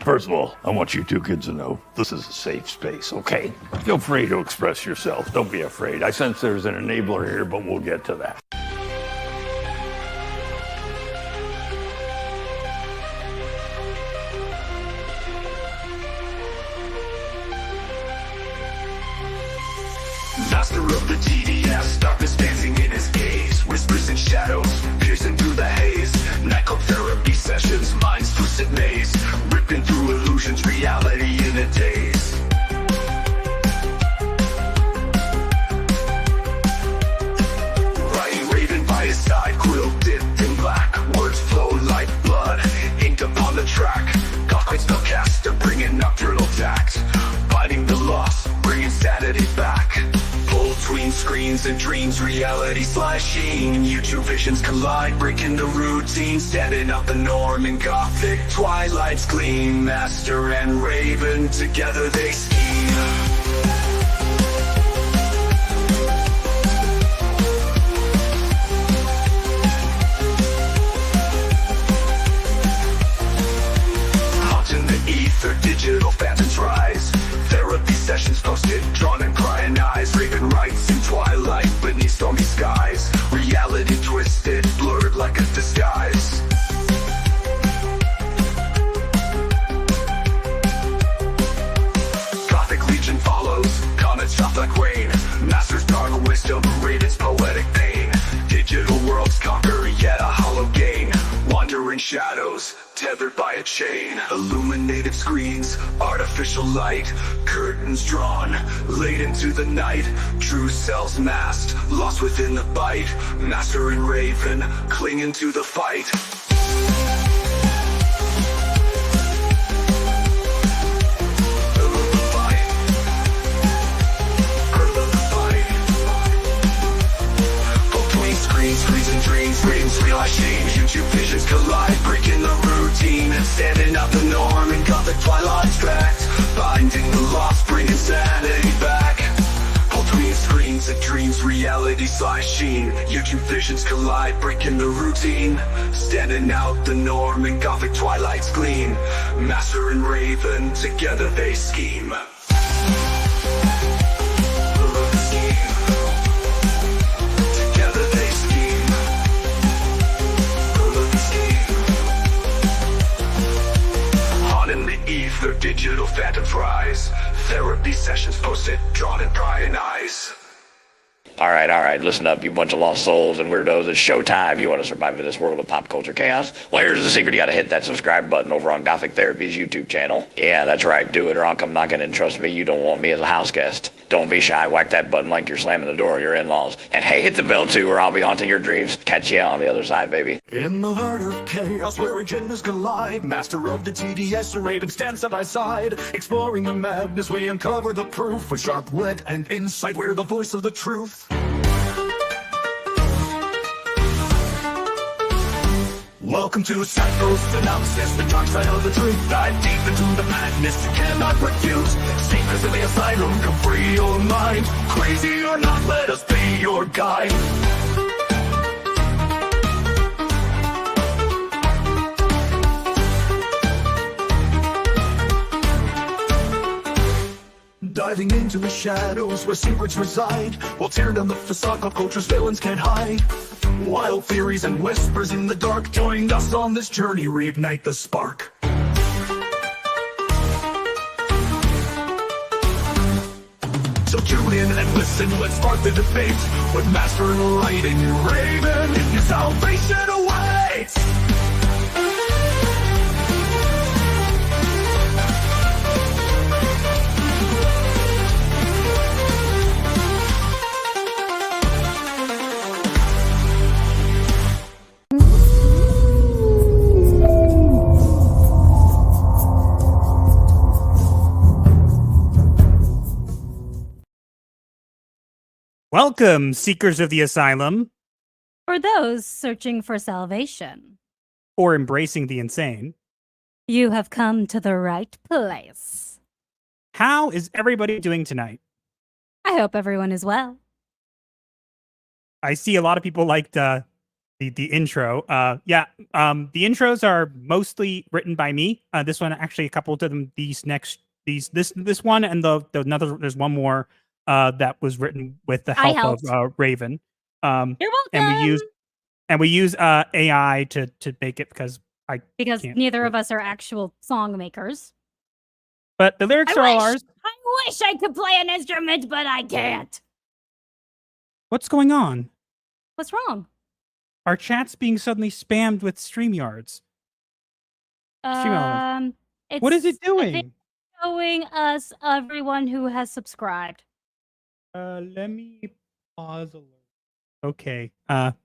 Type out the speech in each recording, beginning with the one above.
First of all, I want you two kids to know this is a safe space, okay? Feel free to express yourself. Don't be afraid. I sense there's an enabler here, but we'll get to that. Master of the TDS, darkness dancing in his gaze. Whispers and shadows, piercing through the haze. Nightclub therapy sessions, mind's twisted maze. Ripping through illusions, reality in a daze. Writing Raven by his side, quill dipped in black. Words flow like blood, inked upon the track. Gothic spellcaster, bringing nocturnal tact. Fighting the loss, bringing sanity back. Between screens and dreams, reality slashing. YouTube visions collide, breaking the routine. Standing out the norm in Gothic, twilight's gleam. Master and Raven, together they scheme. Haunting the ether, digital phantoms rise. Therapy sessions posted, drawn and crying eyes. Raven writes in twilight beneath stormy skies. Reality twisted, blurred like a disguise. Gothic legion follows, comets soft like rain. Master's dark wisdom, Raven's poetic pain. Digital worlds conquer, yet a hollow gain. Wandering shadows, tethered by a chain. Illuminated screens, artificial light. Curtains drawn, late into the night. True selves masked, lost within the bite. Master and Raven, clinging to the fight. Screens and dreams, dreams realizing. YouTube visions collide, breaking the routine. Standing out the norm in Gothic twilight's pact. Finding the lost, bringing sanity back. Between screens and dreams, reality slashing. YouTube visions collide, breaking the routine. Standing out the norm in Gothic twilight's gleam. Master and Raven, together they scheme. Ether, digital phantoms rise. Therapy sessions posted, drawn in prying eyes. All right, listen up, you bunch of lost souls and weirdos. It's showtime. You want to survive in this world of pop culture chaos? Well, here's the secret. You got to hit that subscribe button over on Gothic Therapy's YouTube channel. Yeah, that's right. Do it or I'll come knocking and trust me, you don't want me as a house guest. Don't be shy. Whack that button like you're slamming the door of your in-laws. And hey, hit the bell too or I'll be haunting your dreams. Catch you on the other side, baby. In the heart of chaos where agendas collide, Master of the TDS and Raven stand side by side. Exploring the madness, we uncover the proof. With sharp wit and insight, we're the voice of the truth. Welcome to Psycho-Synopsis, the dark side of the truth. Dive deep into the madness you cannot refuse. Secrets in the asylum, come free your mind. Crazy or not, let us be your guide. Diving into the shadows where secrets reside. We'll tear down the facade of culture's villains can't hide. Wild theories and whispers in the dark. Join us on this journey, reignite the spark. So tune in and listen, let's spark the debate. With Master and Lighting Raven, your salvation awaits. Welcome, seekers of the asylum. For those searching for salvation. Or embracing the insane. You have come to the right place. How is everybody doing tonight? I hope everyone is well. I see a lot of people liked the intro. The intros are mostly written by me. This one actually a couple of them. This one and the another. There's one more that was written with the I help of helped. Raven. You're And welcome. we use AI to make it because I Because can't. neither of us are actual song makers. But the lyrics are all ours. I wish I could play an instrument, but I can't. What's going on? What's wrong? Our chat's being suddenly spammed with StreamYards. It's, What is it I think doing? showing us everyone who has subscribed. Let me pause a little. Okay.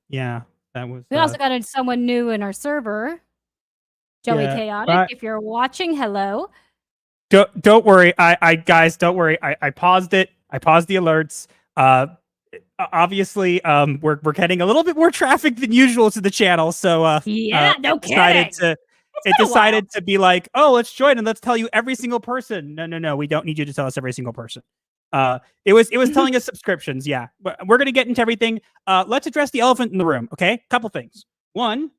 Yeah, that was. We also got someone new in our server. Joey Yeah, Chaotic, if you're watching, hello. Don't worry. I guys, don't worry. I paused it. I paused the alerts. Obviously, we're getting a little bit more traffic than usual to the channel, so Yeah, no decided kidding. it decided to be like, oh, let's join and let's tell you every single person. No, we don't need you to tell us every single person. It was telling us subscriptions. Yeah, we're gonna get into everything. Let's address the elephant in the room. Okay, couple things. One,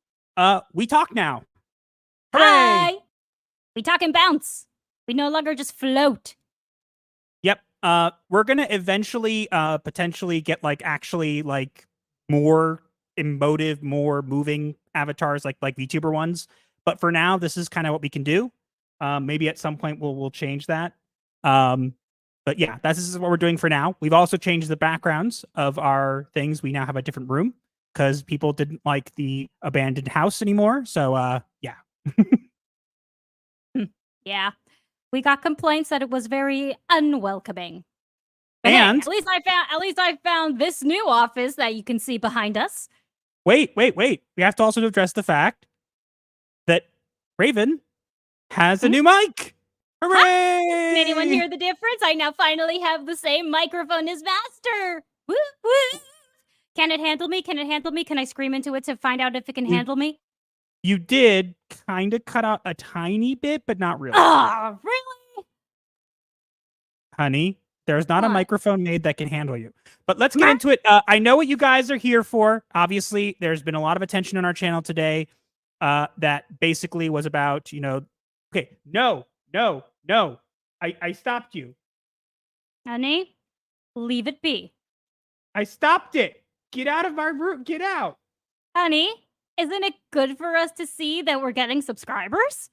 we talk now. Hooray! Hi. We talk and bounce. We no longer just float. Yep. We're gonna eventually potentially get actually more emotive, more moving avatars like VTuber ones. But for now, this is kind of what we can do. Maybe at some point we'll change that. But yeah, this is what we're doing for now. We've also changed the backgrounds of our things. We now have a different room because people didn't like the abandoned house anymore. So yeah. Yeah. We got complaints that it was very unwelcoming. But And hey, at least I found this new office that you can see behind us. wait. We have to also address the fact that Raven has a new mic. Hooray! Can anyone hear the difference? I now finally have the same microphone as Master. Woo woo. Can it handle me? Can it handle me? Can I scream into it to find out if it can handle me? You did kind of cut out a tiny bit, but not really. Oh, really? Honey, there's not a What? microphone made that can handle you. But let's get into it. I know what you guys are here for. Obviously, there's been a lot of attention on our channel today that basically was about, okay, no. I stopped you. Honey, leave it be. I stopped it. Get out of my room. Get out. Honey, isn't it good for us to see that we're getting subscribers?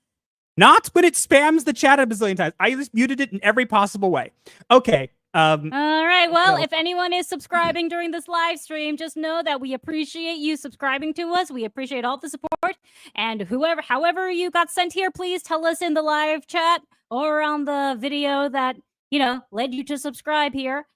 Not when it spams the chat a bazillion times. I just muted it in every possible way. Okay. All right. Well, if anyone is subscribing during this live stream, just know that we appreciate you subscribing to us. We appreciate all the support. And however you got sent here, please tell us in the live chat or on the video that, led you to subscribe here.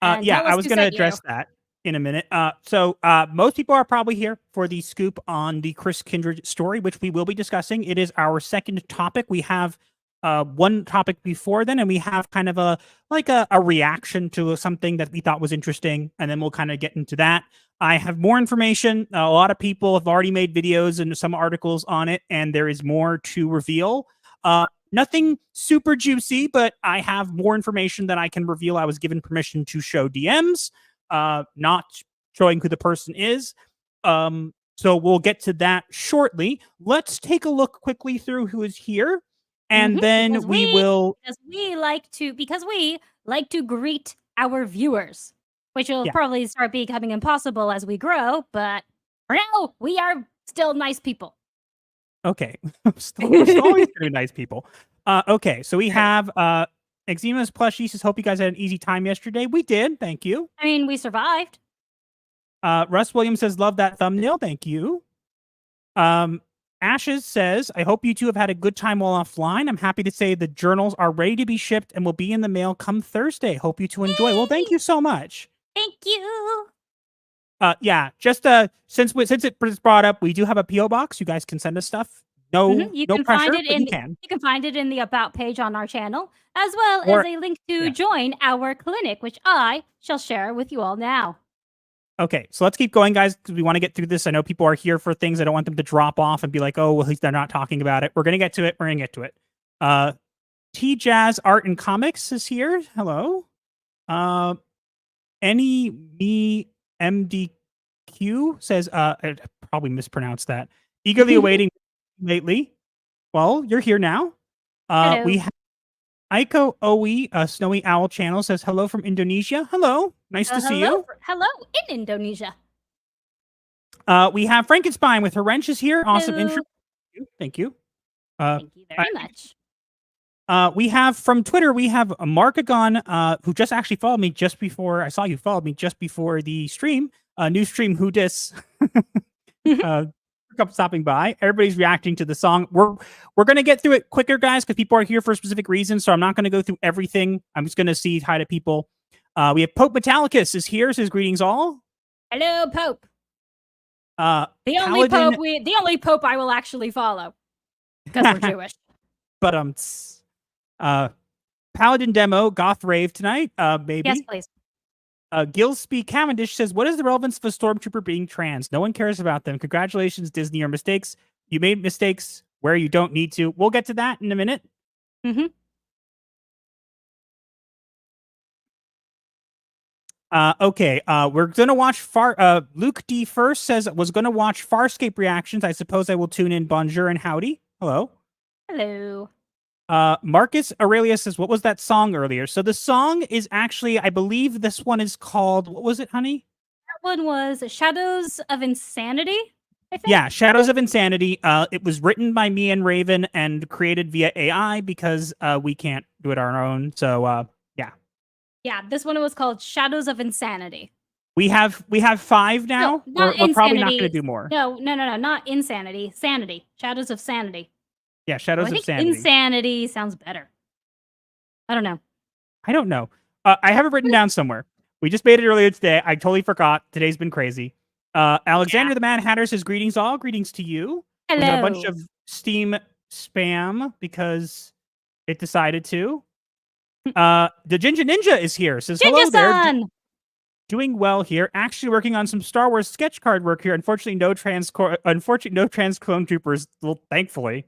Yeah, I was going to address that in a minute. So most people are probably here for the scoop on the Chris Kindred story, which we will be discussing. It is our second topic. We have one topic before then, and we have kind of a reaction to something that we thought was interesting, and then we'll kind of get into that. I have more information. A lot of people have already made videos and some articles on it, and there is more to reveal. Nothing super juicy, but I have more information that I can reveal. I was given permission to show DMs, not showing who the person is. So we'll get to that shortly. Let's take a look quickly through who is here. And then because we like to greet our viewers, which will probably start becoming impossible as we grow. But for now, we are still nice people. Okay, we're always going to be nice people. Okay, so we have Eczema's plushie says, "Hope you guys had an easy time yesterday." We did, thank you. I mean, we survived. Russ Williams says, "Love that thumbnail." Thank you. Ashes says, "I hope you two have had a good time while offline. I'm happy to say the journals are ready to be shipped and will be in the mail come Thursday. Hope you two enjoy." Well, thank you so much. Thank you. Yeah, just since it was brought up, we do have a PO box. You guys can send us stuff. No pressure, but you can. You can find it in the about page on our channel, as well as a link to join our clinic, which I shall share with you all now. Okay, so let's keep going, guys, because we want to get through this. I know people are here for things. I don't want them to drop off and be like, "Oh, well, at least they're not talking about it." We're gonna get to it. T Jazz Art and Comics is here. Hello. Any me MD Q says, I probably mispronounced that. Eagerly awaiting lately. Well, you're here now. Hello. We have Aiko Owi, Snowy Owl Channel says hello from Indonesia. Hello, nice to see you. Hello in Indonesia. We have Frankenstein with her wrenches here. Awesome Hello. intro. Thank you. Thank you very much. We have from Twitter, we have Markagon, who just actually followed me just before I saw you followed me just before the stream. New stream, Who Dis? Stopping by. Everybody's reacting to the song. We're gonna get through it quicker, guys, because people are here for a specific reason. So I'm not gonna go through everything. I'm just gonna see hi to people. We have Pope Metallicus is here. Says greetings all. Hello, Pope. The only Pope I will actually follow because we're Jewish. But Paladin demo Goth Rave tonight. Maybe. Yes, please. Gillespie Cavendish says, "What is the relevance of a stormtrooper being trans? No one cares about them. Congratulations, Disney. Your mistakes. You made mistakes where you don't need to. We'll get to that in a minute." Mm-hmm. Okay. We're gonna watch Luke D first says was gonna watch Farscape reactions. I suppose I will tune in. Bonjour and howdy. Hello. Hello. Marcus Aurelius says, "What was that song earlier?" So the song is actually, I believe this one is called, what was it, honey? That one was Shadows of Insanity, I think. Yeah, Shadows of Insanity. It was written by me and Raven and created via AI because we can't do it on our own. So yeah. Yeah, this one was called Shadows of Insanity. We have 5 now. No, we're probably not going to do more. No, not Insanity. Sanity. Shadows of Sanity. Yeah, Shadows of Sanity. Insanity sounds better. I don't know. I have it written down somewhere. We just made it earlier today. I totally forgot. Today's been crazy. Alexander the Mad Hatter says, greetings all. Greetings to you. Hello. We got a bunch of Steam spam because it decided to. The Ginger Ninja is here. Says, hello there. Doing well here. Actually working on some Star Wars sketch card work here. Unfortunately, no trans clone troopers. Well, thankfully.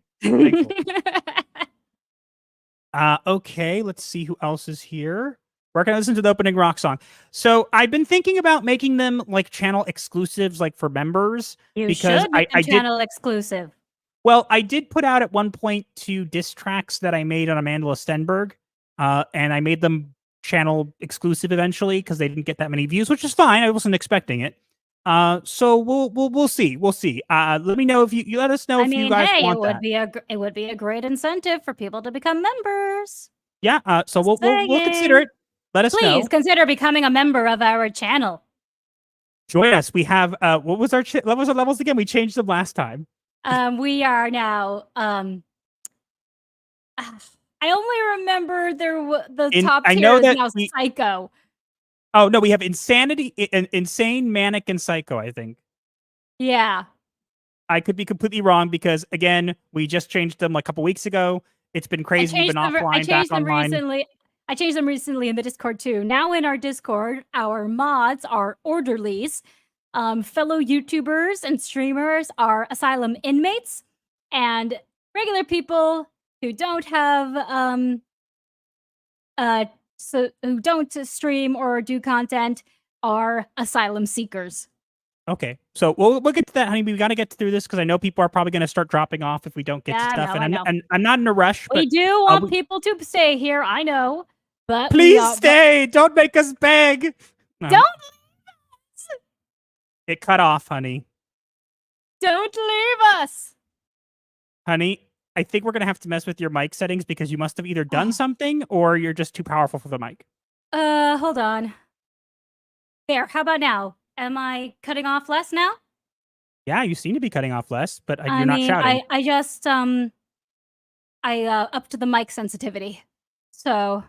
Okay, let's see who else is here. We're gonna listen to the opening rock song. So I've been thinking about making them like channel exclusives, like for members. Because I channel exclusive. Well, I did put out at one point 2 diss tracks that I made on Amanda Stenberg, and I made them channel exclusive eventually because they didn't get that many views, which is fine. I wasn't expecting it. So we'll see. Let me know if you let us know if you guys want that. It would be a great incentive for people to become members. Yeah. So we'll consider it. Let us know. Please consider becoming a member of our channel. Join us. We have what was our levels again? We changed them last time. We are now I only remember the top tier is now Psycho. Oh no, we have Insanity, Insane, Manic, and Psycho, I think. Yeah. I could be completely wrong because again, we just changed them like a couple weeks ago. It's been crazy. We've been offline, back online. I changed them recently in the Discord too. Now in our Discord, our mods are orderlies. Fellow YouTubers and streamers are Asylum inmates, and regular people who don't have who don't stream or do content are asylum seekers. Okay, so we'll get to that, honey. We got to get through this because I know people are probably going to start dropping off if we don't get to stuff. And I'm not in a rush. We do want people to stay here. I know, but please stay. Don't make us beg. No. Don't. It cut off, honey. Don't leave us, honey. I think we're going to have to mess with your mic settings because you must have either done something or you're just too powerful for the mic. Hold on. There, how about now? Am I cutting off less now? Yeah, you seem to be cutting off less, but you're not shouting. I just, I upped the mic sensitivity. So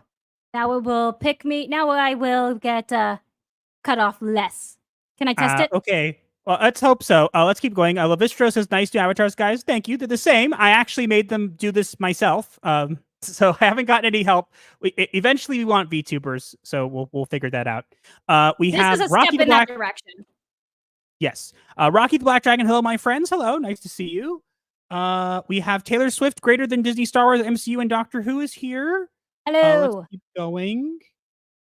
now it will pick me. Now I will get cut off less. Can I test it? Okay. Well, let's hope so. Let's keep going. Lavistro says, nice new avatars, guys. Thank you. They're the same. I actually made them do this myself. So I haven't gotten any help. Eventually, we want VTubers, so we'll figure that out. This have is a Rocky step the in Black. That direction. Yes. Rocky the Black Dragon. Hello, my friends. Hello. Nice to see you. We have Taylor Swift, greater than Disney, Star Wars, MCU, and Doctor Who is here. Hello. Let's keep going.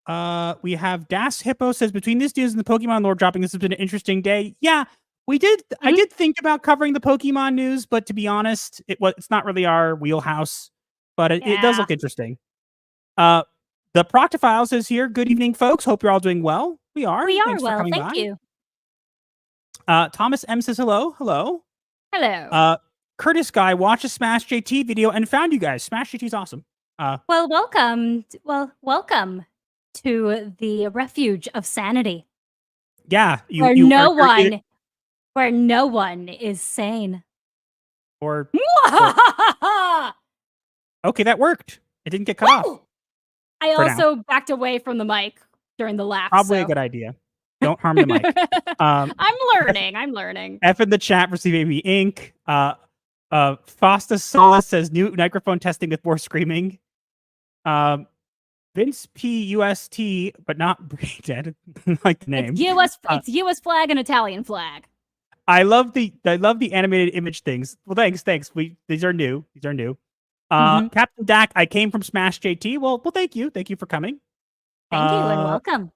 We have Das Hippo says, between this news and the Pokemon lore dropping, this has been an interesting day. Yeah, we did. I did think about covering the Pokemon news, but to be honest, it's not really our wheelhouse, but it does look interesting. The Proctophiles is here. Good evening, folks. Hope you're all doing well. We are. Thanks well. Thank you. Thomas M says hello. Hello. Hello. Curtis Guy watched a Smash JT video and found you guys. Smash JT is awesome. Well, welcome. Welcome to the refuge of sanity. Yeah, where no one is sane. Or okay, that worked. It didn't get cut off. I also backed away from the mic during the laugh. Probably a good idea. Don't harm the mic. I'm learning. F in the chat for CBAB Inc. Fosta Solis says new microphone testing with more screaming. Vince PUST, but not Dead. Like the name. It's US flag and Italian flag. I love the animated image things. Well, thanks. These are new. Captain Dak, I came from Smash JT. Well, thank you. Thank you for coming. Thank you and welcome.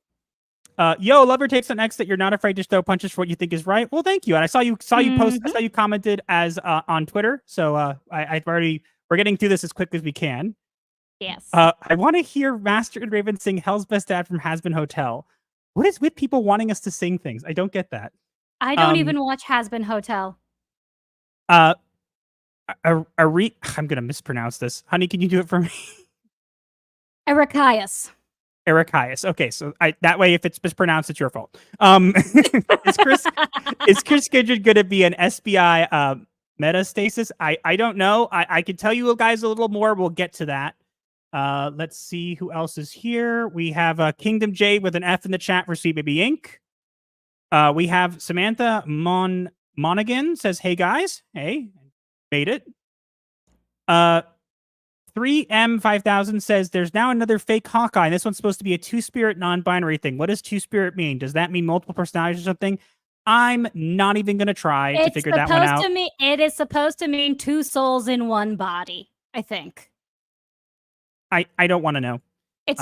Yo, love your takes on X that you're not afraid to throw punches for what you think is right. Well, thank you. And I saw you post. I saw you commented as on Twitter. So we're getting through this as quick as we can. Yes. I want to hear Master and Raven sing "Hell's Best Dad" from Has-Been Hotel. What is with people wanting us to sing things? I don't get that. I don't even watch Has-Been Hotel. I'm gonna mispronounce this. Honey, can you do it for me? Erichias. Okay, so that way, if it's mispronounced, it's your fault. Is Chris Kindred going to be an SBI metastasis? I don't know. I can tell you guys a little more. We'll get to that. Let's see who else is here. We have Kingdom J with an F in the chat for CBB Inc. We have Samantha Monaghan says, "Hey guys, hey, made it." 3M5000 says, "There's now another fake Hawkeye, and this one's supposed to be a two-spirit non-binary thing. What does two-spirit mean? Does that mean multiple personalities or something?" I'm not even going to try to figure that one out. It is supposed to mean two souls in one body, I think. I don't want to know. It's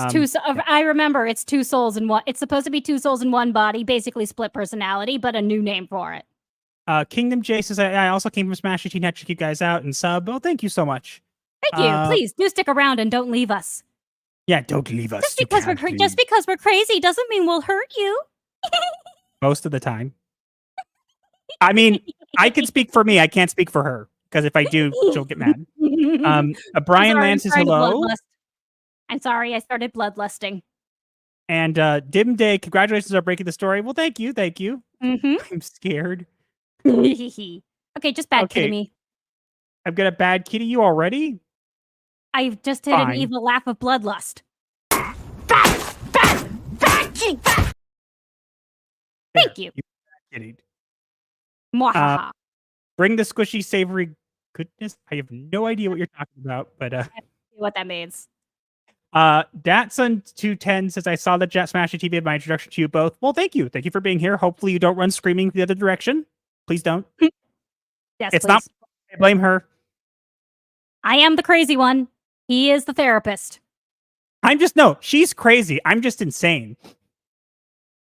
I remember it's two souls in one. It's supposed to be two souls in one body, basically split personality, but a new name for it. Kingdom J says, I also came from Smash 18 to check you guys out and sub. Oh, thank you so much. Thank you. Please do stick around and don't leave us. Yeah, don't leave us. Just because we're crazy doesn't mean we'll hurt you. Most of the time. I mean, I can speak for me. I can't speak for her because if I do, she'll get mad. Brian Lance says hello. I'm sorry, I started bloodlusting. And Dim Day, congratulations on breaking the story. Well, thank you. I'm scared. Okay, just bad kidding me. I'm gonna bad kitty you already? I just did an evil laugh of bloodlust. Thank you. Bring the squishy, savory goodness. I have no idea what you're talking about, but I don't know what that means. Datsun210 says, "I saw the Jet Smash TV of my introduction to you both." Well, thank you. Thank you for being here. Hopefully you don't run screaming the other direction. Please don't. Yes, it's not. I blame her. I am the crazy one. He is the therapist. She's crazy. I'm just insane.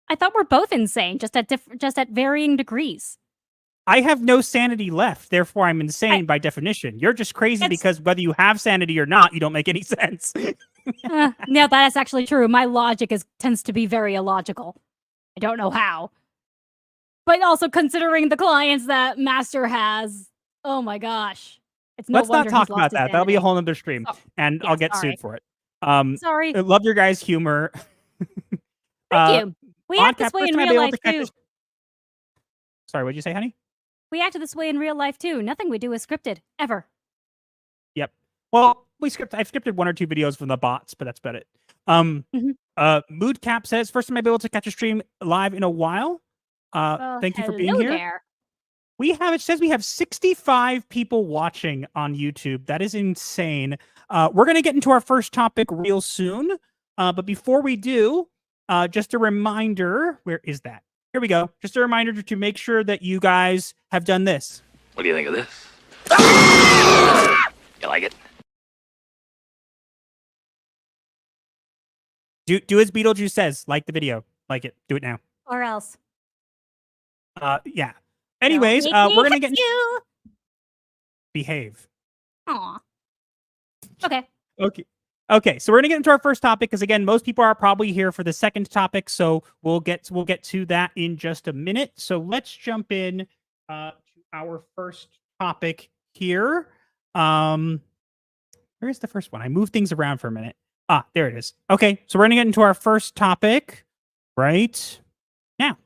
I thought we're both insane, just at varying degrees. I have no sanity left, therefore I'm insane by definition. You're just crazy because whether you have sanity or not, you don't make any sense. Yeah, that's actually true. My logic tends to be very illogical. I don't know how. But also considering the clients that Master has, oh my gosh. Let's not talk about that. That'll be a whole other stream, and I'll get sued for it. Sorry. I love your guys' humor. Thank you. We act this way in real life too. Sorry, what'd you say, honey? We act this way in real life too. Nothing we do is scripted, ever. Yep. Well, I've scripted one or two videos from the bots, but that's about it. Moodcap says, "First time I've been able to catch a stream live in a while. Thank you for being here." There. It says we have 65 people watching on YouTube. That is insane. We're going to get into our first topic real soon. But before we do, just a reminder, where is that? Here we go. Just a reminder to make sure that you guys have done this. What do you think of this? You like it? Do as Beetlejuice says. Like the video. Like it. Do it now. Or else. Yeah. Anyways, Don't make we're me gonna get hit you. behave. Aw. Okay. Okay. So we're gonna get into our first topic because again, most people are probably here for the second topic. So we'll get to that in just a minute. So let's jump in to our first topic here. Where's the first one? I moved things around for a minute. There it is. Okay, so we're gonna get into our first topic right now.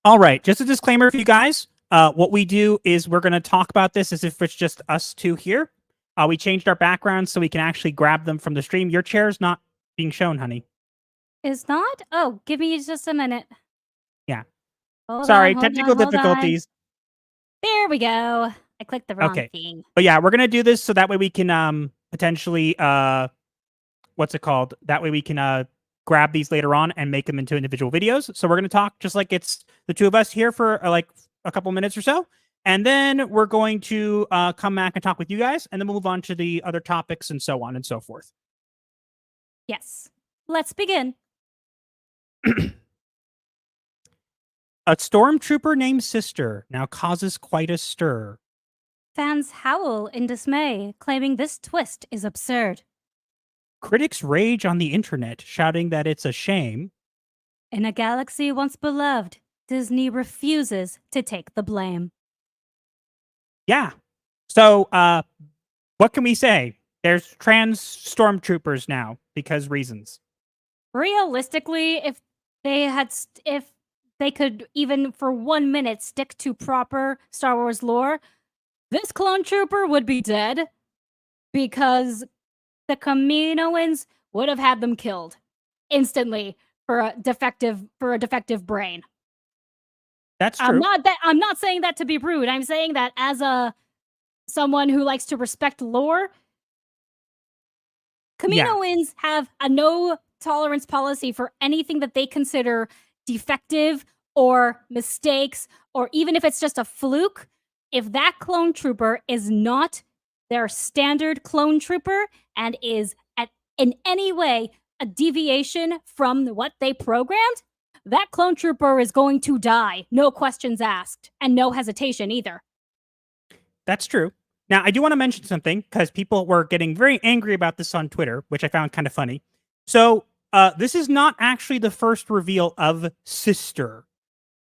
All right, just a disclaimer for you guys. What we do is we're going to talk about this as if it's just us two here. We changed our backgrounds so we can actually grab them from the stream. Your chair's not being shown, honey. Is not? Oh, give me just a minute. Yeah. Sorry, technical difficulties. There we go. I clicked the wrong thing. But yeah, we're going to do this so that way we can potentially, what's it called? That way we can grab these later on and make them into individual videos. So we're going to talk just like it's the two of us here for like a couple minutes or so. And then we're going to come back and talk with you guys, and then we'll move on to the other topics and so on and so forth. Yes. Let's begin. A stormtrooper named Sister now causes quite a stir. Fans howl in dismay, claiming this twist is absurd. Critics rage on the internet, shouting that it's a shame. In a galaxy once beloved, Disney refuses to take the blame. Yeah. So, what can we say? There's trans stormtroopers now because reasons. Realistically, if they could even for 1 minute stick to proper Star Wars lore, this clone trooper would be dead because the Kaminoans would have had them killed instantly for a defective brain. That's true. I'm not saying that to be rude. I'm saying that as someone who likes to respect lore, Kaminoans have a no tolerance policy for anything that they consider defective or mistakes, or even if it's just a fluke. If that clone trooper is not their standard clone trooper and is in any way a deviation from what they programmed, that clone trooper is going to die. No questions asked and no hesitation either. That's true. Now, I do want to mention something because people were getting very angry about this on Twitter, which I found kind of funny. So this is not actually the first reveal of Sister.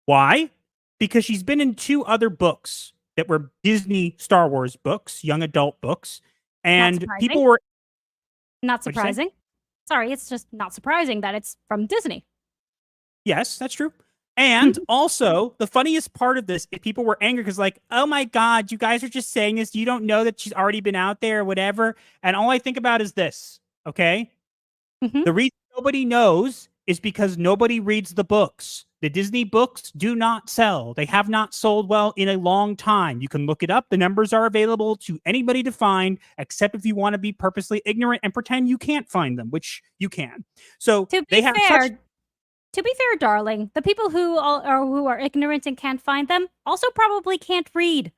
Why? Because she's been in 2 other books that were Disney Star Wars books, young adult books, and people were... Not surprising. Sorry, it's just not surprising that it's from Disney. Yes, that's true. And also, the funniest part of this, if people were angry because like, oh my God, you guys are just saying this. You don't know that she's already been out there or whatever. And all I think about is this, okay? The reason nobody knows is because nobody reads the books. The Disney books do not sell. They have not sold well in a long time. You can look it up. The numbers are available to anybody to find, except if you want to be purposely ignorant and pretend you can't find them, which you can. So To be fair, darling, the people who are ignorant and can't find them also probably can't read.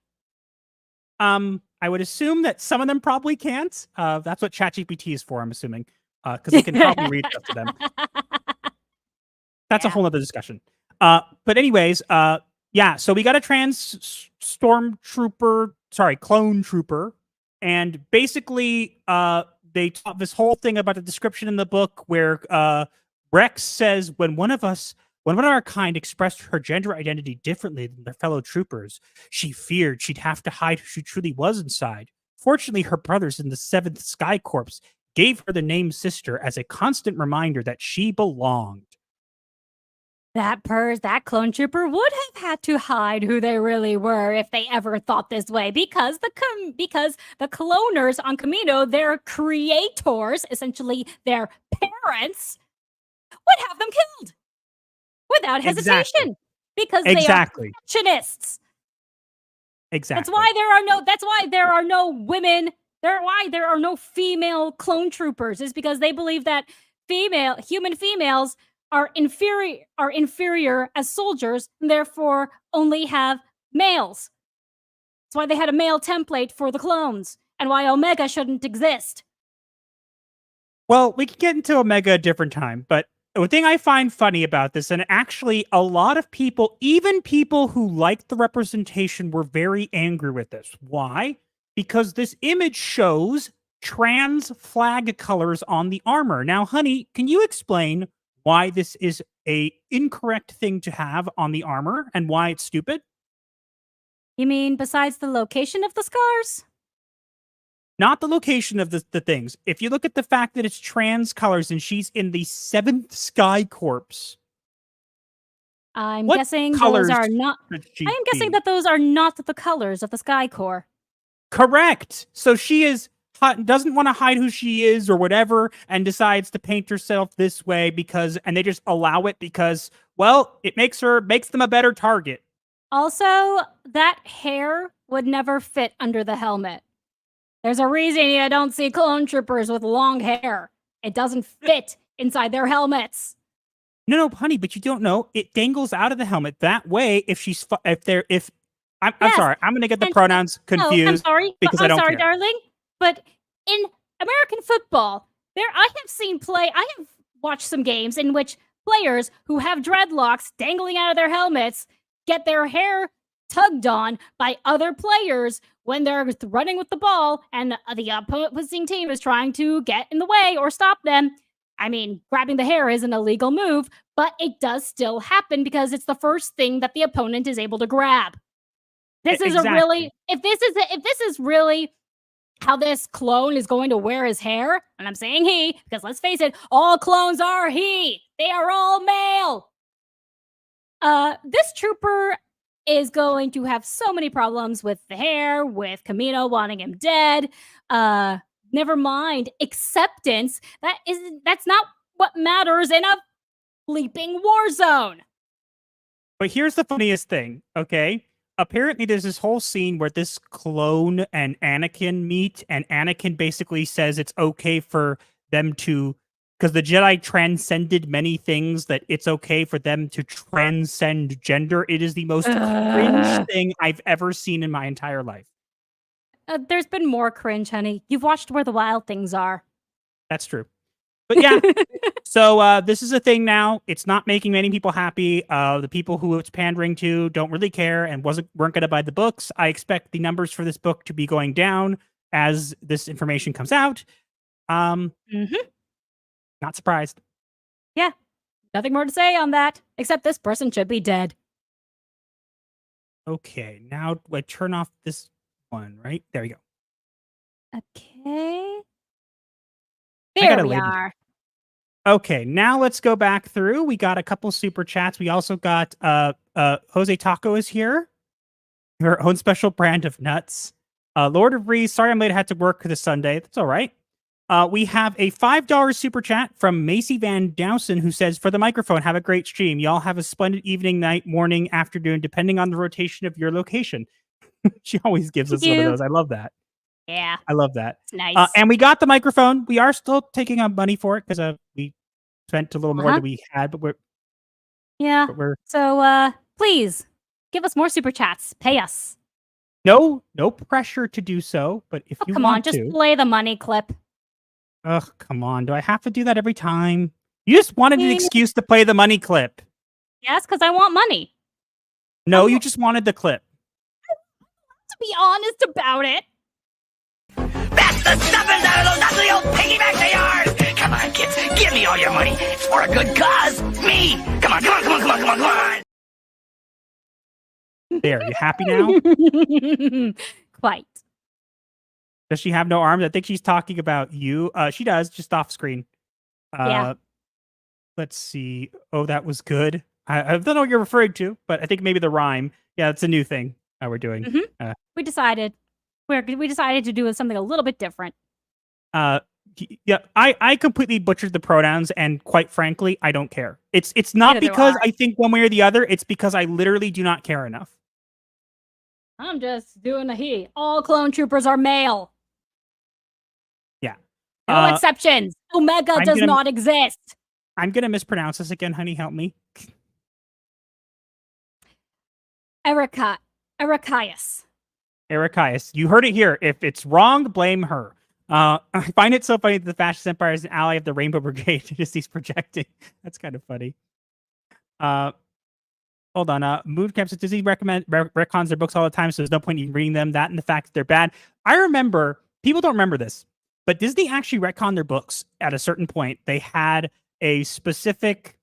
I would assume that some of them probably can't. That's what ChatGPT is for, I'm assuming, because they can probably read stuff to them. That's a whole other discussion. But anyways, yeah, so we got a trans clone trooper, and basically they taught this whole thing about the description in the book where Rex says when one of our kind expressed her gender identity differently than their fellow troopers, she feared she'd have to hide who she truly was inside. Fortunately, her brothers in the 7th Sky Corps gave her the name Sister as a constant reminder that she belonged. That clone trooper would have had to hide who they really were if they ever thought this way, because the cloners on Kamino, their creators, essentially their parents, would have them killed without hesitation because they are perfectionists. Exactly. That's why there are no women. Why there are no female clone troopers is because they believe that human females are inferior as soldiers, and therefore only have males. That's why they had a male template for the clones, and why Omega shouldn't exist. Well, we can get into Omega a different time, but the thing I find funny about this, and actually a lot of people, even people who liked the representation, were very angry with this. Why? Because this image shows trans flag colors on the armor. Now, honey, can you explain why this is a incorrect thing to have on the armor and why it's stupid? You mean besides the location of the scars? Not the location of the things. If you look at the fact that it's trans colors and she's in the 7th Sky Corps. I'm what guessing colors those are not. I am guessing that those are not the colors of the Sky Corps. Correct. So she doesn't want to hide who she is or whatever, and decides to paint herself this way and they just allow it because, well, it makes them a better target. Also, that hair would never fit under the helmet. There's a reason you don't see clone troopers with long hair. It doesn't fit inside their helmets. No, honey, but you don't know. It dangles out of the helmet. That way, I'm sorry, I'm going to get the pronouns confused. I'm sorry, because I don't care. Darling. But in American football, I have watched some games in which players who have dreadlocks dangling out of their helmets get their hair tugged on by other players when they're running with the ball and the opposing team is trying to get in the way or stop them. I mean, grabbing the hair is an illegal move, but it does still happen because it's the first thing that the opponent is able to grab. If this is really how this clone is going to wear his hair, and I'm saying he, because let's face it, all clones are he. They are all male. This trooper is going to have so many problems with the hair, with Kamino wanting him dead. Never mind acceptance. That's not what matters in a bleeping war zone. But here's the funniest thing, okay? Apparently there's this whole scene where this clone and Anakin meet, and Anakin basically says it's okay for them to, because the Jedi transcended many things, that it's okay for them to transcend gender. It is the most cringe thing I've ever seen in my entire life. There's been more cringe, honey. You've watched Where the Wild Things Are. That's true. But yeah, so this is a thing now. It's not making many people happy. The people who it's pandering to don't really care and weren't going to buy the books. I expect the numbers for this book to be going down as this information comes out. Not surprised. Yeah, nothing more to say on that, except this person should be dead. Okay, now I turn off this one, right? There we go. Okay. There we are. Okay, now let's go back through. We got a couple super chats. We also got Jose Taco is here. Her own special brand of nuts. Lord of Reese, sorry I'm late. I had to work this Sunday. That's all right. We have a $5 super chat from Macy Van Dowson, who says, for the microphone, have a great stream. Y'all have a splendid evening, night, morning, afternoon, depending on the rotation of your location. She always gives us one of those. I love that. Yeah. I love that. It's nice. And we got the microphone. We are still taking up money for it because we spent a little more than we had, but we're... Yeah. So, please, give us more super chats. Pay us. No pressure to do so, but if you come want on, just play the money clip. Ugh, come on. Do I have to do that every time? You just wanted an excuse to play the money clip. Yes, because I want money. No, you just wanted the clip. To be honest about it. That's the stuffings out of those ugly old piggybacks of yours! Come on, kids, give me all your money. It's for a good cause. Me! Come on. There, you happy now? Quite. Does she have no arms? I think she's talking about you. She does, just off screen. Yeah. Let's see. Oh, that was good. I don't know what you're referring to, but I think maybe the rhyme. Yeah, it's a new thing we're doing. Mm-hmm. We decided to do something a little bit different. Yeah, I completely butchered the pronouns, and quite frankly, I don't care. It's not because I think one way or the other. It's because I literally do not care enough. I'm just doing a he. All clone troopers are male. Yeah. No exceptions. Omega does not exist. I'm gonna mispronounce this again, honey. Help me. Erichias. Erichias. You heard it here. If it's wrong, blame her. I find it so funny that the Fascist Empire is an ally of the Rainbow Brigade. Just he's projecting. That's kind of funny. Hold on. Mood Camp says, does he recommend retcons their books all the time? So there's no point in reading them. That and the fact that they're bad. I remember, people don't remember this, but Disney actually retconned their books at a certain point. They had a specific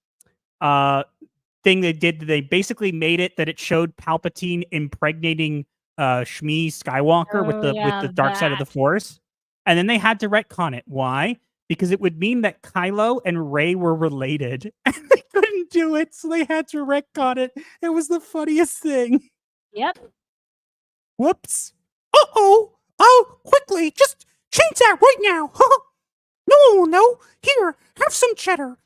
thing they did. They basically made it that it showed Palpatine impregnating Shmi Skywalker with the dark side of the Force. And then they had to retcon it. Why? Because it would mean that Kylo and Rey were related. And they couldn't do it, so they had to retcon it. It was the funniest thing. Yep. Whoops. Uh-oh. Oh, quickly. Just change that right now. No. Here, have some cheddar.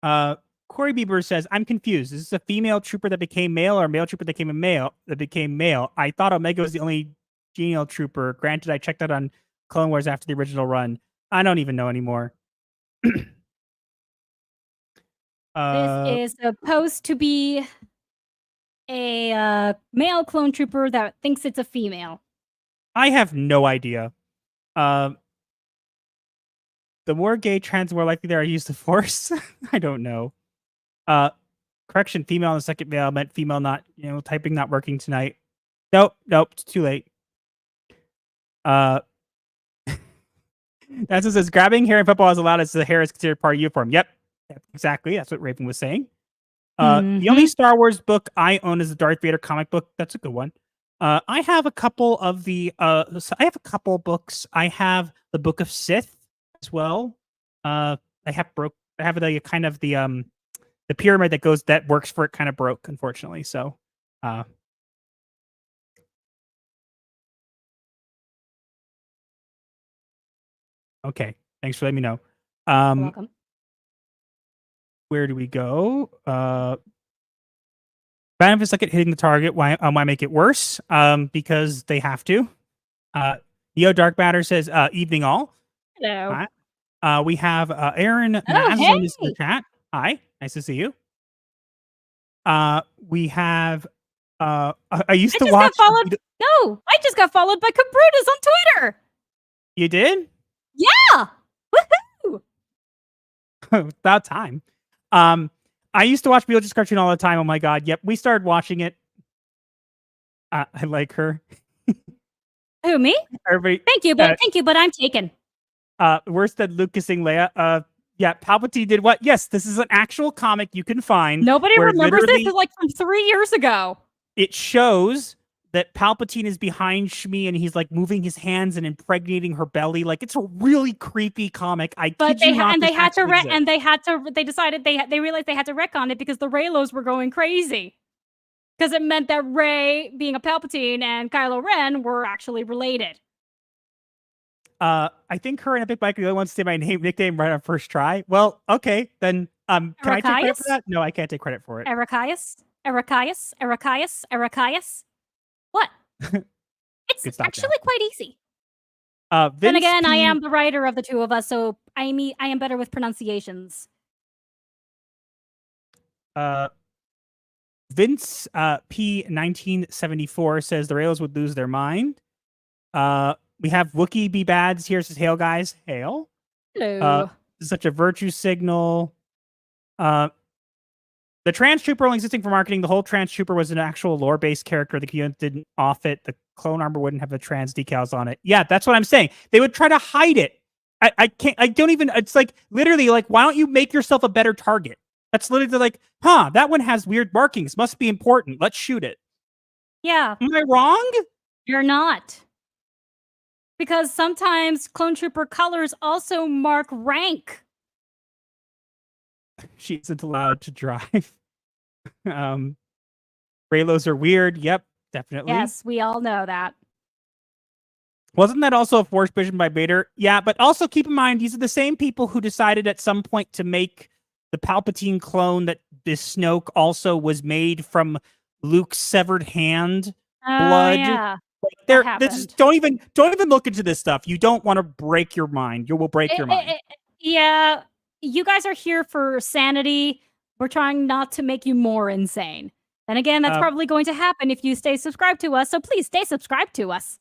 Corey Bieber says, I'm confused. Is this a female trooper that became male or a male trooper that became male? I thought Omega was the only genial trooper. Granted, I checked out on Clone Wars after the original run. I don't even know anymore. This is supposed to be a male clone trooper that thinks it's a female. I have no idea. The more gay trans, the more likely they are to use the Force. I don't know. Correction, female and the second male meant female, not, typing not working tonight. Nope, it's too late. That's what says, grabbing hair in football is allowed as the hair is considered part of uniform. Yep, exactly. That's what Raven was saying. The only Star Wars book I own is the Darth Vader comic book. That's a good one. I have a couple of the books. I have the Book of Sith as well. I have the kind of the pyramid that works for it kind of broke, unfortunately. So okay, thanks for letting me know. You're welcome. Where do we go? Benefits like it hitting the target. Why make it worse? Because they have to. Neo Dark Matter says, evening all. Hello. We have Aaron Maz in the chat. Hi, nice to see you. We have I used to watch. No, I just got followed by Kabrutus on Twitter. You did? Yeah. Woohoo! About time. I used to watch Beetlejuice cartoon all the time. Oh my god. Yep, we started watching it. I like her. Who, me? Everybody. Thank you, but I'm taken. Worse than Luke kissing Leia. Yeah, Palpatine did what? Yes, this is an actual comic you can find. Nobody remembers this like from 3 years ago. It shows that Palpatine is behind Shmi and he's like moving his hands and impregnating her belly. Like, it's a really creepy comic. They realized they had to retcon it because the Reylos were going crazy. Because it meant that Rey being a Palpatine and Kylo Ren were actually related. I think her and Epic Mike are the only ones to say my nickname right on first try. Well, okay, then can I take credit for that? No, I can't take credit for it. Erichias. What? It's actually quite easy. Then again, I am the writer of the two of us, so I am better with pronunciations. Vince P 1974 says the Rails would lose their mind. We have Wookiee Be Bads here. Says, hail guys, hail. Hello. Such a virtue signal. The Trans Trooper only existing for marketing. The whole Trans Trooper was an actual lore-based character. The Q didn't off it. The clone armor wouldn't have the trans decals on it. Yeah, that's what I'm saying. They would try to hide it. I can't. I don't even. It's like literally like, why don't you make yourself a better target? That's literally like, that one has weird markings. Must be important. Let's shoot it. Yeah. Am I wrong? You're not. Because sometimes clone trooper colors also mark rank. She isn't allowed to drive. Reylos are weird. Yep, definitely. Yes, we all know that. Wasn't that also a force vision by Vader? Yeah, but also keep in mind, these are the same people who decided at some point to make the Palpatine clone that this Snoke also was made from Luke's severed hand blood. Yeah. Don't even look into this stuff. You don't want to break your mind. You will break your mind. Yeah, you guys are here for sanity. We're trying not to make you more insane. And again, that's probably going to happen if you stay subscribed to us. So please stay subscribed to us.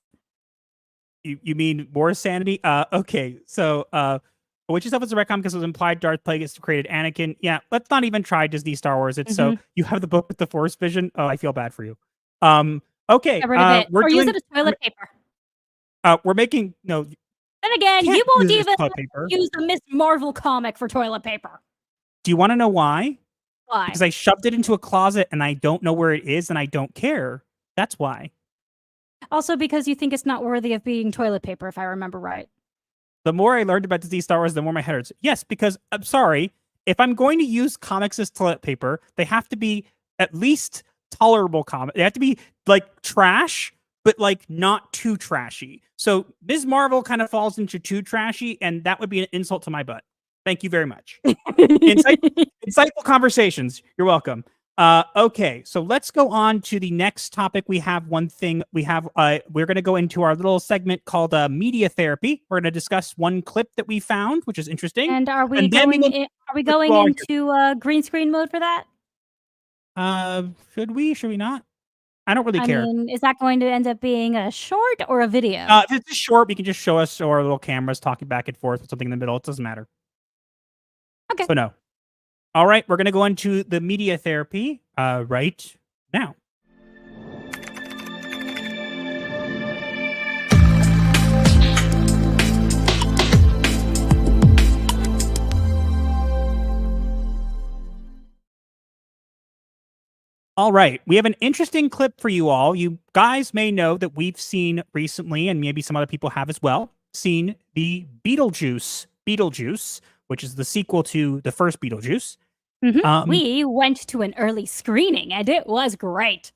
You mean more sanity? Okay. So, which itself is a retcon because it was implied Darth Plagueis created Anakin. Yeah, let's not even try Disney Star Wars. It's so you have the book with the Force vision. Oh, I feel bad for you. Okay. Or use it as toilet paper. We're making no. Then again, you won't even use the Miss Marvel comic for toilet paper. Do you want to know why? Why? Because I shoved it into a closet and I don't know where it is and I don't care. That's why. Also because you think it's not worthy of being toilet paper, if I remember right. The more I learned about Disney Star Wars, the more my head hurts. Yes, because I'm sorry. If I'm going to use comics as toilet paper, they have to be at least tolerable comics. They have to be like trash, but like not too trashy. So Ms. Marvel kind of falls into too trashy, and that would be an insult to my butt. Thank you very much. Insightful conversations. You're welcome. Okay, so let's go on to the next topic. We have one thing. We're going to go into our little segment called media therapy. We're going to discuss one clip that we found, which is interesting. And are we going into green screen mode for that? Should we? Should we not? I don't really care. I mean, is that going to end up being a short or a video? If it's a short, we can just show us our little cameras talking back and forth with something in the middle. It doesn't matter. Okay. So no. All right, we're going to go into the media therapy right now. All right, we have an interesting clip for you all. You guys may know that we've seen recently, and maybe some other people have as well, seen the Beetlejuice, which is the sequel to the first Beetlejuice. We went to an early screening, and it was great.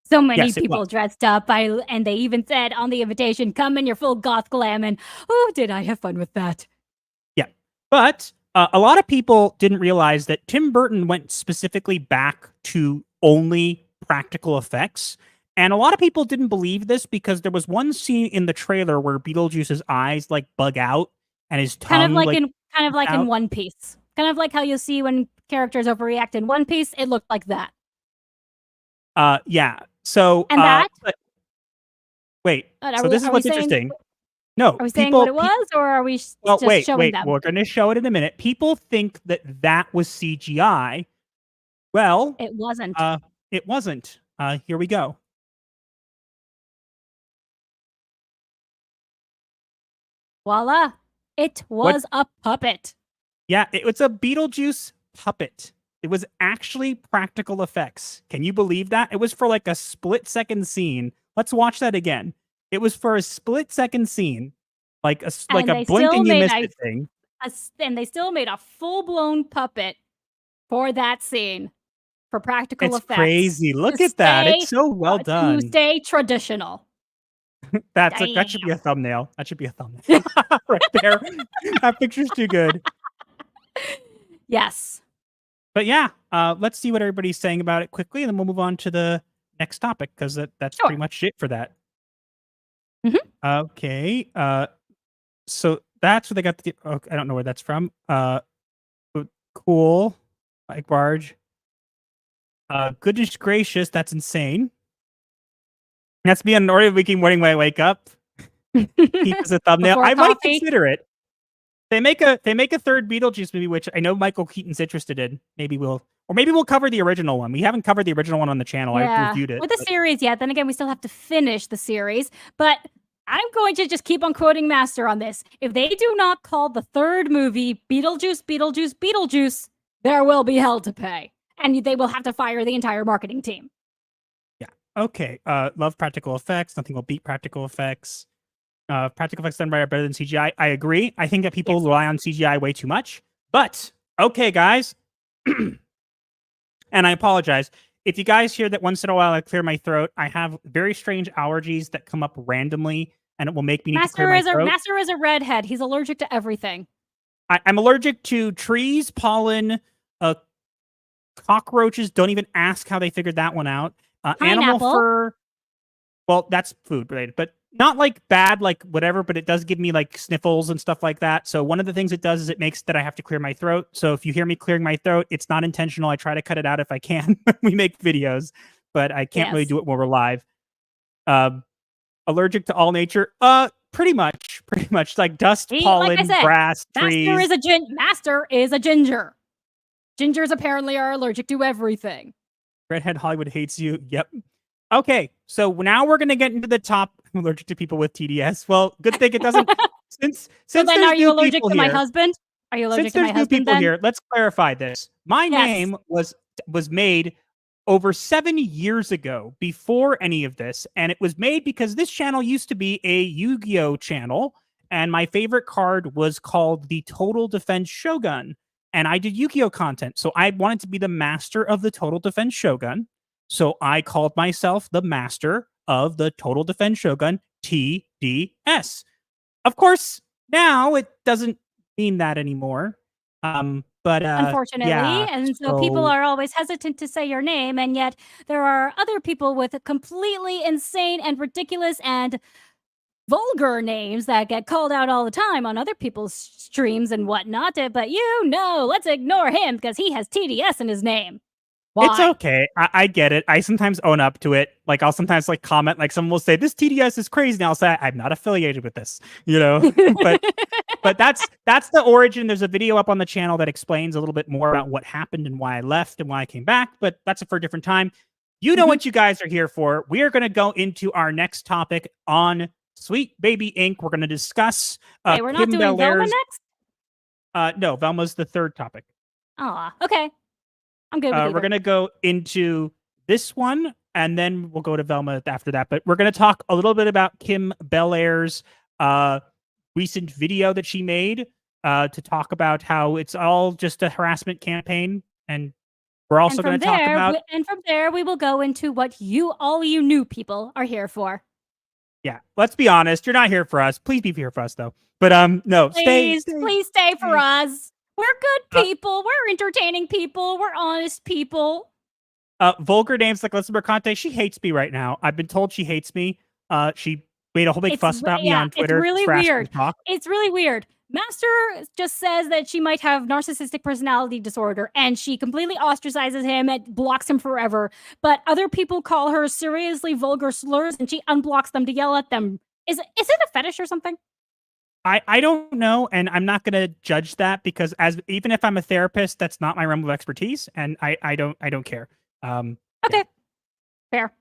So many people dressed up, and they even said on the invitation, "Come in your full goth glam," and oh, did I have fun with that? Yeah, but a lot of people didn't realize that Tim Burton went specifically back to only practical effects. And a lot of people didn't believe this because there was one scene in the trailer where Beetlejuice's eyes like bug out and his tongue kind of like in One Piece. Kind of like how you'll see when characters overreact in One Piece, it looked like that. Yeah. So wait. So this is what's interesting. No, are we saying what it was, or are we just showing them? We're going to show it in a minute. People think that was CGI. Well, it wasn't. It wasn't. Here we go. Voila! It was a puppet. Yeah, it was a Beetlejuice puppet. It was actually practical effects. Can you believe that? It was for like a split-second scene. Let's watch that again. It was for a split-second scene, like a blink and you missed it thing. And they still made a full-blown puppet for that scene for practical effects. It's crazy. Look at that. It's so well done. To stay traditional. That should be a thumbnail. That should be a thumbnail right there. That picture's too good. Yes. But yeah, let's see what everybody's saying about it quickly, and then we'll move on to the next topic because that's pretty much it for that. Okay. So that's where they got the. Okay, I don't know where that's from. Cool. Like Barge. Goodness gracious, that's insane. That's me on an already waking morning when I wake up. Keep as a thumbnail. I might consider it. They make a third Beetlejuice movie, which I know Michael Keaton's interested in. Maybe we'll cover the original one. We haven't covered the original one on the channel. I reviewed it. Or the series yet. Then again, we still have to finish the series. But I'm going to just keep on quoting Master on this. If they do not call the third movie Beetlejuice, there will be hell to pay. And they will have to fire the entire marketing team. Yeah. Okay. Love practical effects. Nothing will beat practical effects. Practical effects done right are better than CGI. I agree. I think that people rely on CGI way too much. But, okay, guys. And I apologize. If you guys hear that once in a while I clear my throat, I have very strange allergies that come up randomly, and it will make me need to clear my throat. Master is a redhead. He's allergic to everything. I'm allergic to trees, pollen, cockroaches. Don't even ask how they figured that one out. Animal fur. Well, that's food related, but not like bad, like whatever, but it does give me like sniffles and stuff like that. So one of the things it does is it makes that I have to clear my throat. So if you hear me clearing my throat, it's not intentional. I try to cut it out if I can when we make videos, but I can't really do it when we're live. Allergic to all nature? Pretty much like dust, pollen, like I said, grass, trees. Master is a ginger. Gingers apparently are allergic to everything. Redhead Hollywood hates you. Yep. Okay, so now we're gonna get into the top. I'm allergic to people with TDS. Well, good thing it doesn't. since so then, are you allergic to my here, husband? Are you allergic to my husband? Since there's new people then? here, let's clarify this. My name was made over 7 years ago, before any of this, and it was made because this channel used to be a Yu-Gi-Oh channel, and my favorite card was called the Total Defense Shogun, and I did Yu-Gi-Oh content, so I wanted to be the master of the Total Defense Shogun. So I called myself the master of the Total Defense Shogun, TDS. Of course, now it doesn't mean that anymore. But unfortunately, and so people are always hesitant to say your name, and yet there are other people with completely insane and ridiculous and vulgar names that get called out all the time on other people's streams and whatnot. But let's ignore him because he has TDS in his name. Why? It's okay. I get it. I sometimes own up to it. Like I'll sometimes like comment, like someone will say, this TDS is crazy. And I'll say, I'm not affiliated with this, but that's the origin. There's a video up on the channel that explains a little bit more about what happened and why I left and why I came back, but that's for a different time. You know what you guys are here for. We are going to go into our next topic on Sweet Baby Inc. We're going to discuss we're not doing Velma next? No, Velma's the third topic. Oh, okay. I'm good with we're going to go into this one, and then we'll go to Velma after that. But we're going to talk a little bit about Kim Belair's recent video that she made to talk about how it's all just a harassment campaign. And we're also going to talk about... And from there, we will go into what all you new people are here for. Yeah, let's be honest. You're not here for us. Please be here for us, though. But no, please stay for us. We're good people. We're entertaining people. We're honest people. Vulgar names like Elizabeth Conte. She hates me right now. I've been told she hates me. She made a whole big fuss about me on Twitter. It's really weird. It's really weird. Master just says that she might have narcissistic personality disorder, and she completely ostracizes him and blocks him forever. But other people call her seriously vulgar slurs, and she unblocks them to yell at them. Is it a fetish or something? I don't know, and I'm not going to judge that because even if I'm a therapist, that's not my realm of expertise, and I don't care. Okay, yeah. fair.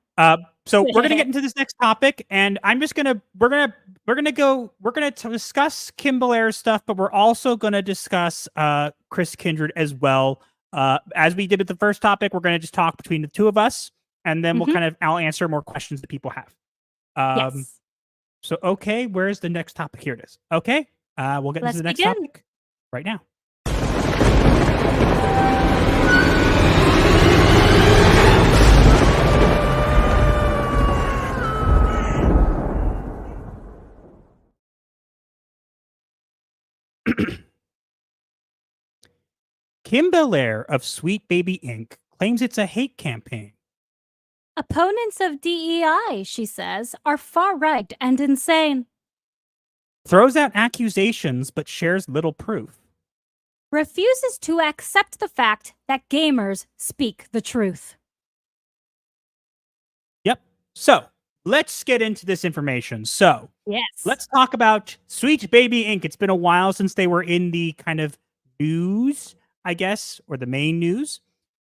So we're gonna get into this next topic, and we're gonna discuss Kim Belair's stuff, but we're also gonna discuss Chris Kindred as well. As we did with the first topic, we're gonna just talk between the two of us, and then I'll answer more questions that people have. Yes. So, okay, where's the next topic? Here it is. Okay, we'll get into the next topic right now. Kim Belair of Sweet Baby Inc. claims it's a hate campaign. Opponents of DEI, she says, are far-right and insane. Throws out accusations but shares little proof. Refuses to accept the fact that gamers speak the truth. Yep. So, let's get into this information. So, yes, let's talk about Sweet Baby Inc. It's been a while since they were in the kind of news, I guess, or the main news.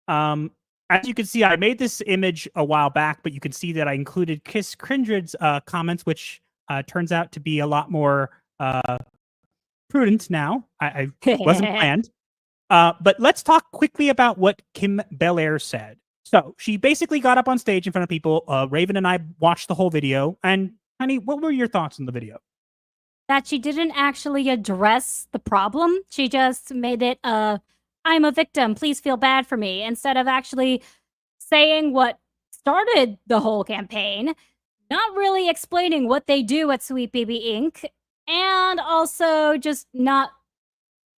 As you can see, I made this image a while back, but you can see that I included Chris Kindred's comments, which turns out to be a lot more prudent now. I wasn't planned. But let's talk quickly about what Kim Belair said. So she basically got up on stage in front of people. Raven and I watched the whole video. And honey, what were your thoughts on the video? That she didn't actually address the problem. She just made it I'm a victim, please feel bad for me, instead of actually saying what started the whole campaign, not really explaining what they do at Sweet Baby Inc., and also just not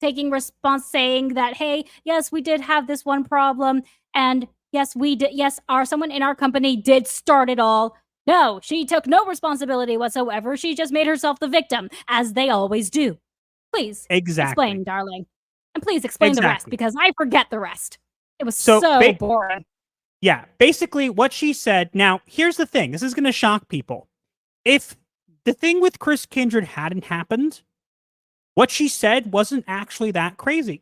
taking response, saying that, hey, yes, we did have this one problem, and yes, we did, yes, someone in our company did start it all. No, she took no responsibility whatsoever. She just made herself the victim, as they always do. Please explain, darling. And please explain the rest, because I forget the rest. It was so boring. Yeah, basically what she said. Now, here's the thing. This is going to shock people. If the thing with Chris Kindred hadn't happened, what she said wasn't actually that crazy.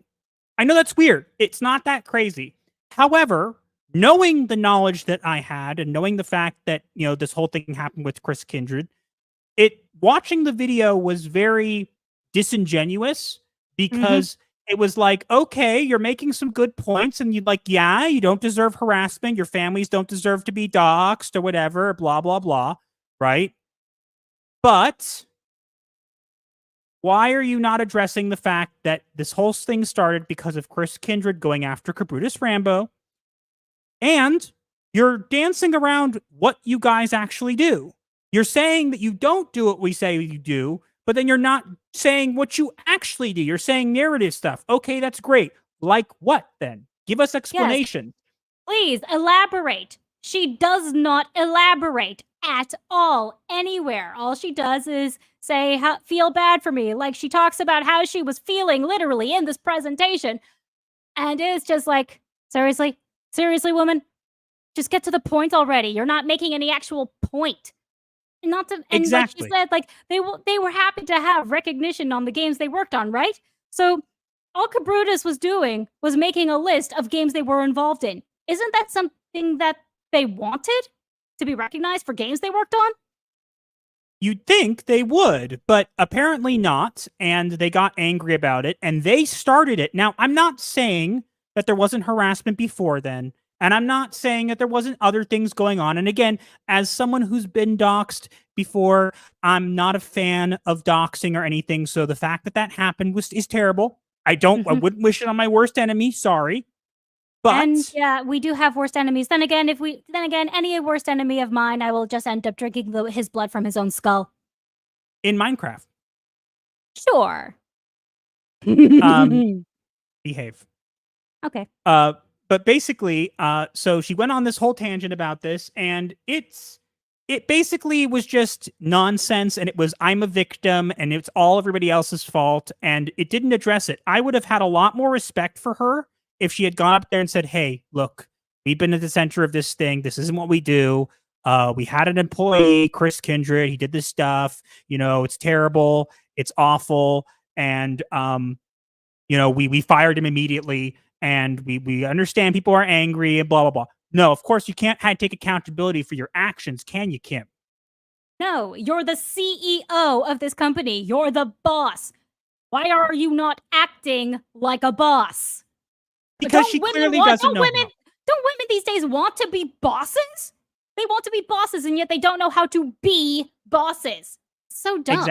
I know that's weird. It's not that crazy. However, knowing the knowledge that I had and knowing the fact that, you know, this whole thing happened with Chris Kindred, watching the video was very disingenuous because it was like, okay, you're making some good points and you're like, yeah, you don't deserve harassment. Your families don't deserve to be doxxed or whatever, blah, blah, blah. Right? But why are you not addressing the fact that this whole thing started because of Chris Kindred going after Kabrutus Rambo? And you're dancing around what you guys actually do. You're saying that you don't do what we say you do, but then you're not saying what you actually do. You're saying narrative stuff. Okay, that's great. Like what then? Give us explanation. Yes. Please elaborate. She does not elaborate at all anywhere. All she does is say, feel bad for me. Like she talks about how she was feeling literally in this presentation. And it's just like, seriously, woman, just get to the point already. You're not making any actual point. Not to, and exactly. Like she said, like they were happy to have recognition on the games they worked on, right? So all Kabrutus was doing was making a list of games they were involved in. Isn't that something that they wanted to be recognized for games they worked on? You'd think they would, but apparently not, and they got angry about it, and they started it. Now, I'm not saying that there wasn't harassment before then, and I'm not saying that there wasn't other things going on. And again, as someone who's been doxxed before, I'm not a fan of doxing or anything, so the fact that that happened is terrible. I wouldn't wish it on my worst enemy, sorry. But and yeah, we do have worst enemies. Then again, any worst enemy of mine, I will just end up drinking his blood from his own skull. In Minecraft. Sure. Behave. Okay. But basically, so she went on this whole tangent about this, and it basically was just nonsense, and it was, I'm a victim, and it's all everybody else's fault, and it didn't address it. I would have had a lot more respect for her if she had gone up there and said, hey, look, we've been at the center of this thing. This isn't what we do. We had an employee, Chris Kindred. He did this stuff. You know, it's terrible. It's awful. And, you know, we fired him immediately. And we understand people are angry and blah, blah, blah. No, of course, you can't take accountability for your actions, can you, Kim? No, you're the CEO of this company. You're the boss. Why are you not acting like a boss? Because she clearly doesn't know. Don't women these days want to be bosses? They want to be bosses, and yet they don't know how to be bosses. So dumb.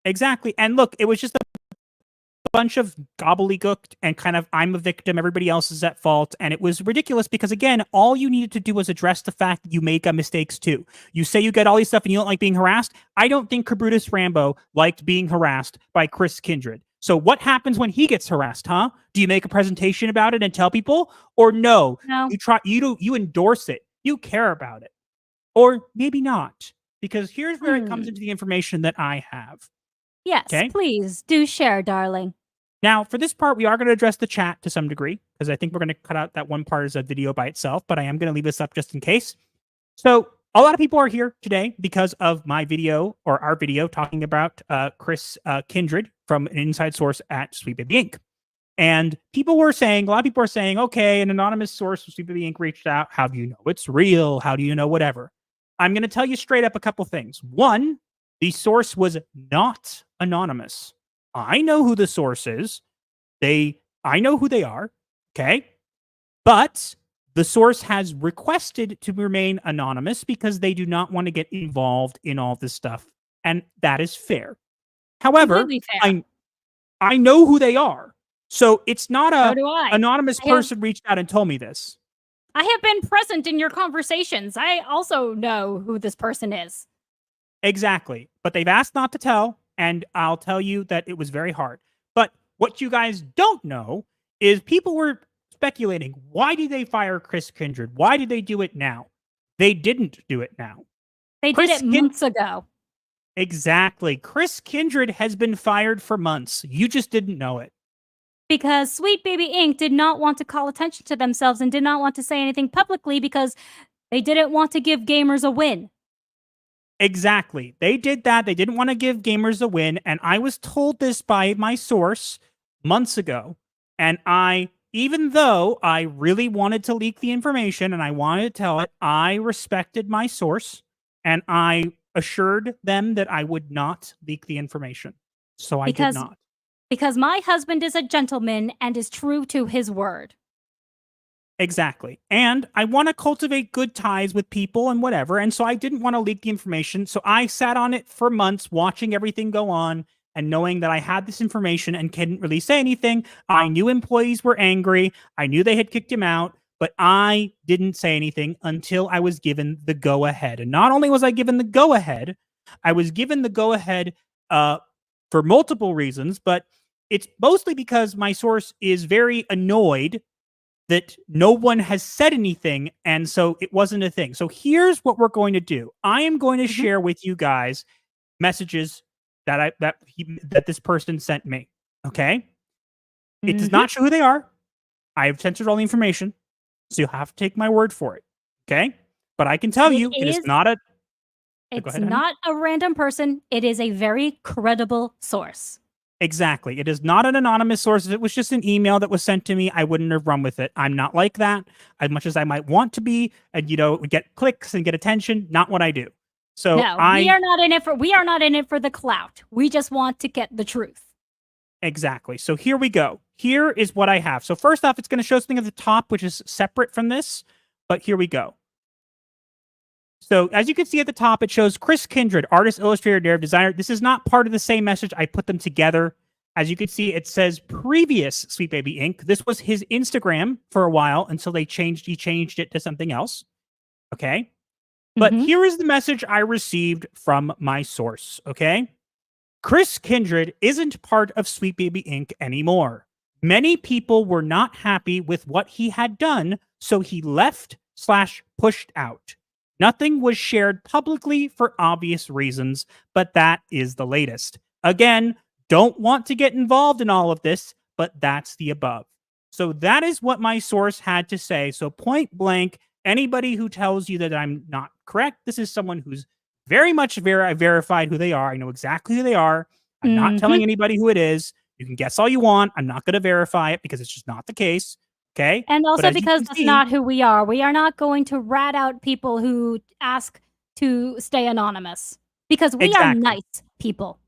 Exactly. And look, it was just a bunch of gobbledygook and kind of, I'm a victim, everybody else is at fault. And it was ridiculous because, again, all you needed to do was address the fact that you make mistakes too. You say you get all these stuff and you don't like being harassed. I don't think Kabrutus Rambo liked being harassed by Chris Kindred. So what happens when he gets harassed, huh? Do you make a presentation about it and tell people? Or no. You endorse it. You care about it. Or maybe not. Because here's where it comes into the information that I have. Yes, please do share, darling. Now, for this part, we are going to address the chat to some degree, because I think we're going to cut out that one part as a video by itself, but I am going to leave this up just in case. So a lot of people are here today because of my video, or our video, talking about Chris Kindred from an inside source at Sweet Baby Inc. And a lot of people are saying, okay, an anonymous source from Sweet Baby Inc. reached out. How do you know it's real? How do you know whatever? I'm going to tell you straight up a couple things. One, the source was not anonymous. I know who the source is. I know who they are. Okay. But the source has requested to remain anonymous because they do not want to get involved in all this stuff. And that is fair. However, fair. I know who they are. So it's not anonymous I person reached out and told me this. I have been present in your conversations. I also know who this person is. Exactly. But they've asked not to tell, and I'll tell you that it was very hard. But what you guys don't know is people were speculating, why did they fire Chris Kindred? Why did they do it now? They didn't do it now. They did it months ago. Exactly. Chris Kindred has been fired for months. You just didn't know it. Because Sweet Baby Inc. did not want to call attention to themselves and did not want to say anything publicly because they didn't want to give gamers a win. Exactly. They did that. They didn't want to give gamers a win. And I was told this by my source months ago. And even though I really wanted to leak the information and I wanted to tell it, I respected my source and I assured them that I would not leak the information. So I did not. Because my husband is a gentleman and is true to his word. Exactly. And I want to cultivate good ties with people and whatever. And so I didn't want to leak the information. So I sat on it for months, watching everything go on and knowing that I had this information and couldn't really say anything. I knew employees were angry. I knew they had kicked him out, but I didn't say anything until I was given the go-ahead. And not only was I given the go-ahead, I was given the go-ahead for multiple reasons, but it's mostly because my source is very annoyed that no one has said anything, and so it wasn't a thing. So here's what we're going to do. I am going to share with you guys messages that this person sent me. Okay? It does not show who they are. I have censored all the information, so you'll have to take my word for it. Okay? But I can tell you, it is not a... It's not a random person. It is a very credible source. Exactly. It is not an anonymous source. If it was just an email that was sent to me, I wouldn't have run with it. I'm not like that. As much as I might want to be, and get clicks and get attention, not what I do. So no, we are not in it for the clout. We just want to get the truth. Exactly. So here we go. Here is what I have. So first off, it's going to show something at the top, which is separate from this. But here we go. So as you can see at the top, it shows Chris Kindred, artist, illustrator, narrative designer. This is not part of the same message. I put them together. As you can see, it says previous Sweet Baby Inc. This was his Instagram for a while until he changed it to something else. Okay. But here is the message I received from my source. Okay. Chris Kindred isn't part of Sweet Baby Inc. anymore. Many people were not happy with what he had done, so he left/pushed out. Nothing was shared publicly for obvious reasons, but that is the latest. Again, don't want to get involved in all of this, but that's the above. So that is what my source had to say. So point blank, anybody who tells you that I'm not correct, this is someone who's very much verified who they are. I know exactly who they are. I'm not telling anybody who it is. You can guess all you want. I'm not going to verify it because it's just not the case. Okay. And also because that's not who we are. We are not going to rat out people who ask to stay anonymous because we are nice people.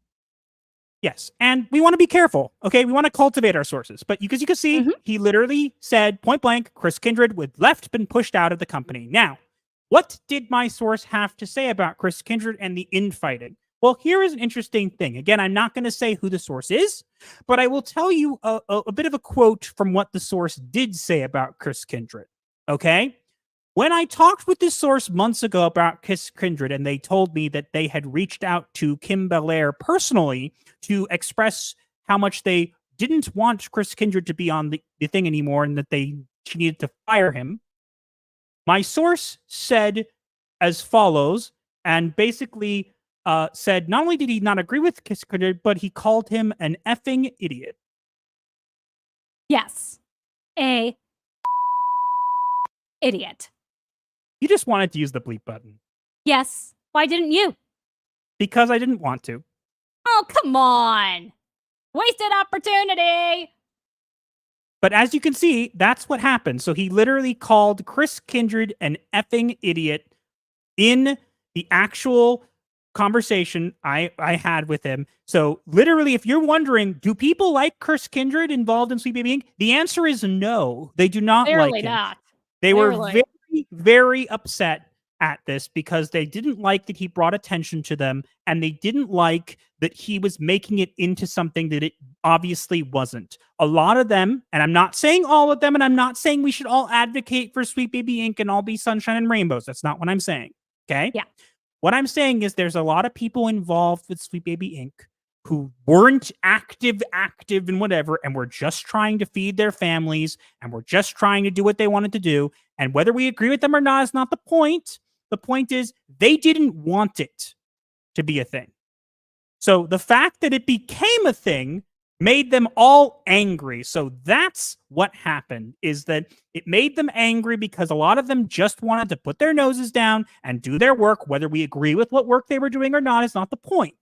Yes. And we want to be careful. Okay. We want to cultivate our sources. But because you can see, he literally said point blank, Chris Kindred been pushed out of the company. Now, what did my source have to say about Chris Kindred and the infighting? Well, here is an interesting thing. Again, I'm not going to say who the source is, but I will tell you a bit of a quote from what the source did say about Chris Kindred. Okay? When I talked with this source months ago about Chris Kindred, and they told me that they had reached out to Kim Belair personally to express how much they didn't want Chris Kindred to be on the thing anymore and that she needed to fire him, my source said as follows, and basically said not only did he not agree with Kindred, but he called him an effing idiot. Yes. Idiot. You just wanted to use the bleep button. Yes. Why didn't you? Because I didn't want to. Oh, come on. Wasted opportunity. But as you can see, that's what happened. So he literally called Chris Kindred an effing idiot in the actual conversation I had with him. So literally, if you're wondering, do people like Chris Kindred involved in Sweet Baby Inc.? The answer is no. They do not like him. Not. They were very, very upset at this because they didn't like that he brought attention to them, and they didn't like that he was making it into something that it obviously wasn't. A lot of them, and I'm not saying all of them, and I'm not saying we should all advocate for Sweet Baby Inc. and all be sunshine and rainbows. That's not what I'm saying. Okay? Yeah. What I'm saying is there's a lot of people involved with Sweet Baby Inc. who weren't active and whatever, and were just trying to feed their families, and were just trying to do what they wanted to do. And whether we agree with them or not is not the point. The point is, they didn't want it to be a thing. So the fact that it became a thing made them all angry. So that's what happened, is that it made them angry because a lot of them just wanted to put their noses down and do their work. Whether we agree with what work they were doing or not is not the point.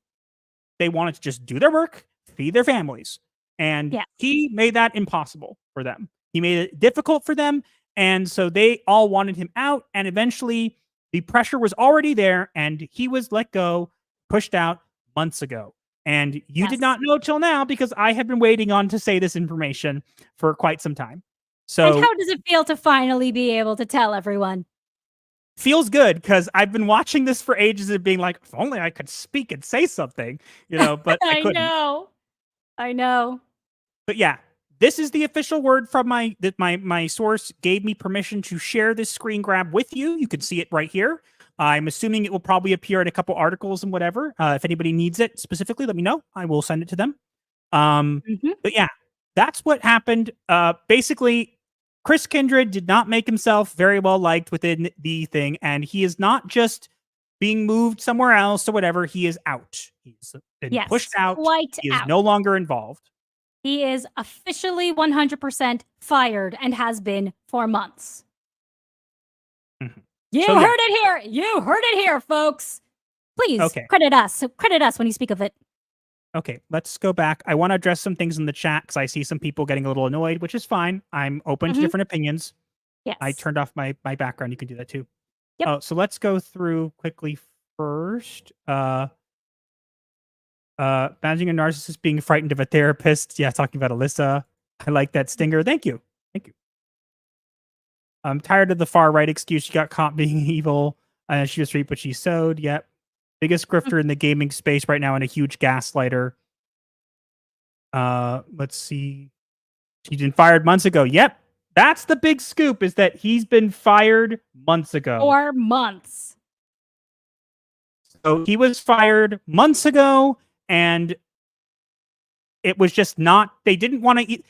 They wanted to just do their work, feed their families. And he made that impossible for them. He made it difficult for them. And so they all wanted him out. And eventually the pressure was already there and he was let go, pushed out months ago. And you did not know till now because I have been waiting on to say this information for quite some time. So, and how does it feel to finally be able to tell everyone? Feels good because I've been watching this for ages and being like, if only I could speak and say something, but I couldn't. I know. But yeah, this is the official word from my source gave me permission to share this screen grab with you. You can see it right here. I'm assuming it will probably appear in a couple articles and whatever. If anybody needs it specifically, let me know. I will send it to them. But yeah, that's what happened. Basically, Chris Kindred did not make himself very well liked within the thing, and he is not just being moved somewhere else or whatever. He is out. He's been pushed out. He is no longer involved. He is officially 100% fired and has been for months. You heard it here. You heard it here, folks. Please credit us. Credit us when you speak of it. Okay, let's go back. I want to address some things in the chat because I see some people getting a little annoyed, which is fine. I'm open to different opinions. Yes. I turned off my background. You can do that too. Yep. Oh, so let's go through quickly first. Managing a narcissist being frightened of a therapist. Yeah, talking about Alyssa. I like that stinger. Thank you. Thank you. I'm tired of the far right excuse. She got caught being evil. She was reaped what she sowed. Yep. Biggest grifter in the gaming space right now and a huge gaslighter. Let's see. He's been fired months ago. Yep. That's the big scoop, is that he's been fired months ago. 4 months. So he was fired months ago, and it was just not, they didn't want to eat.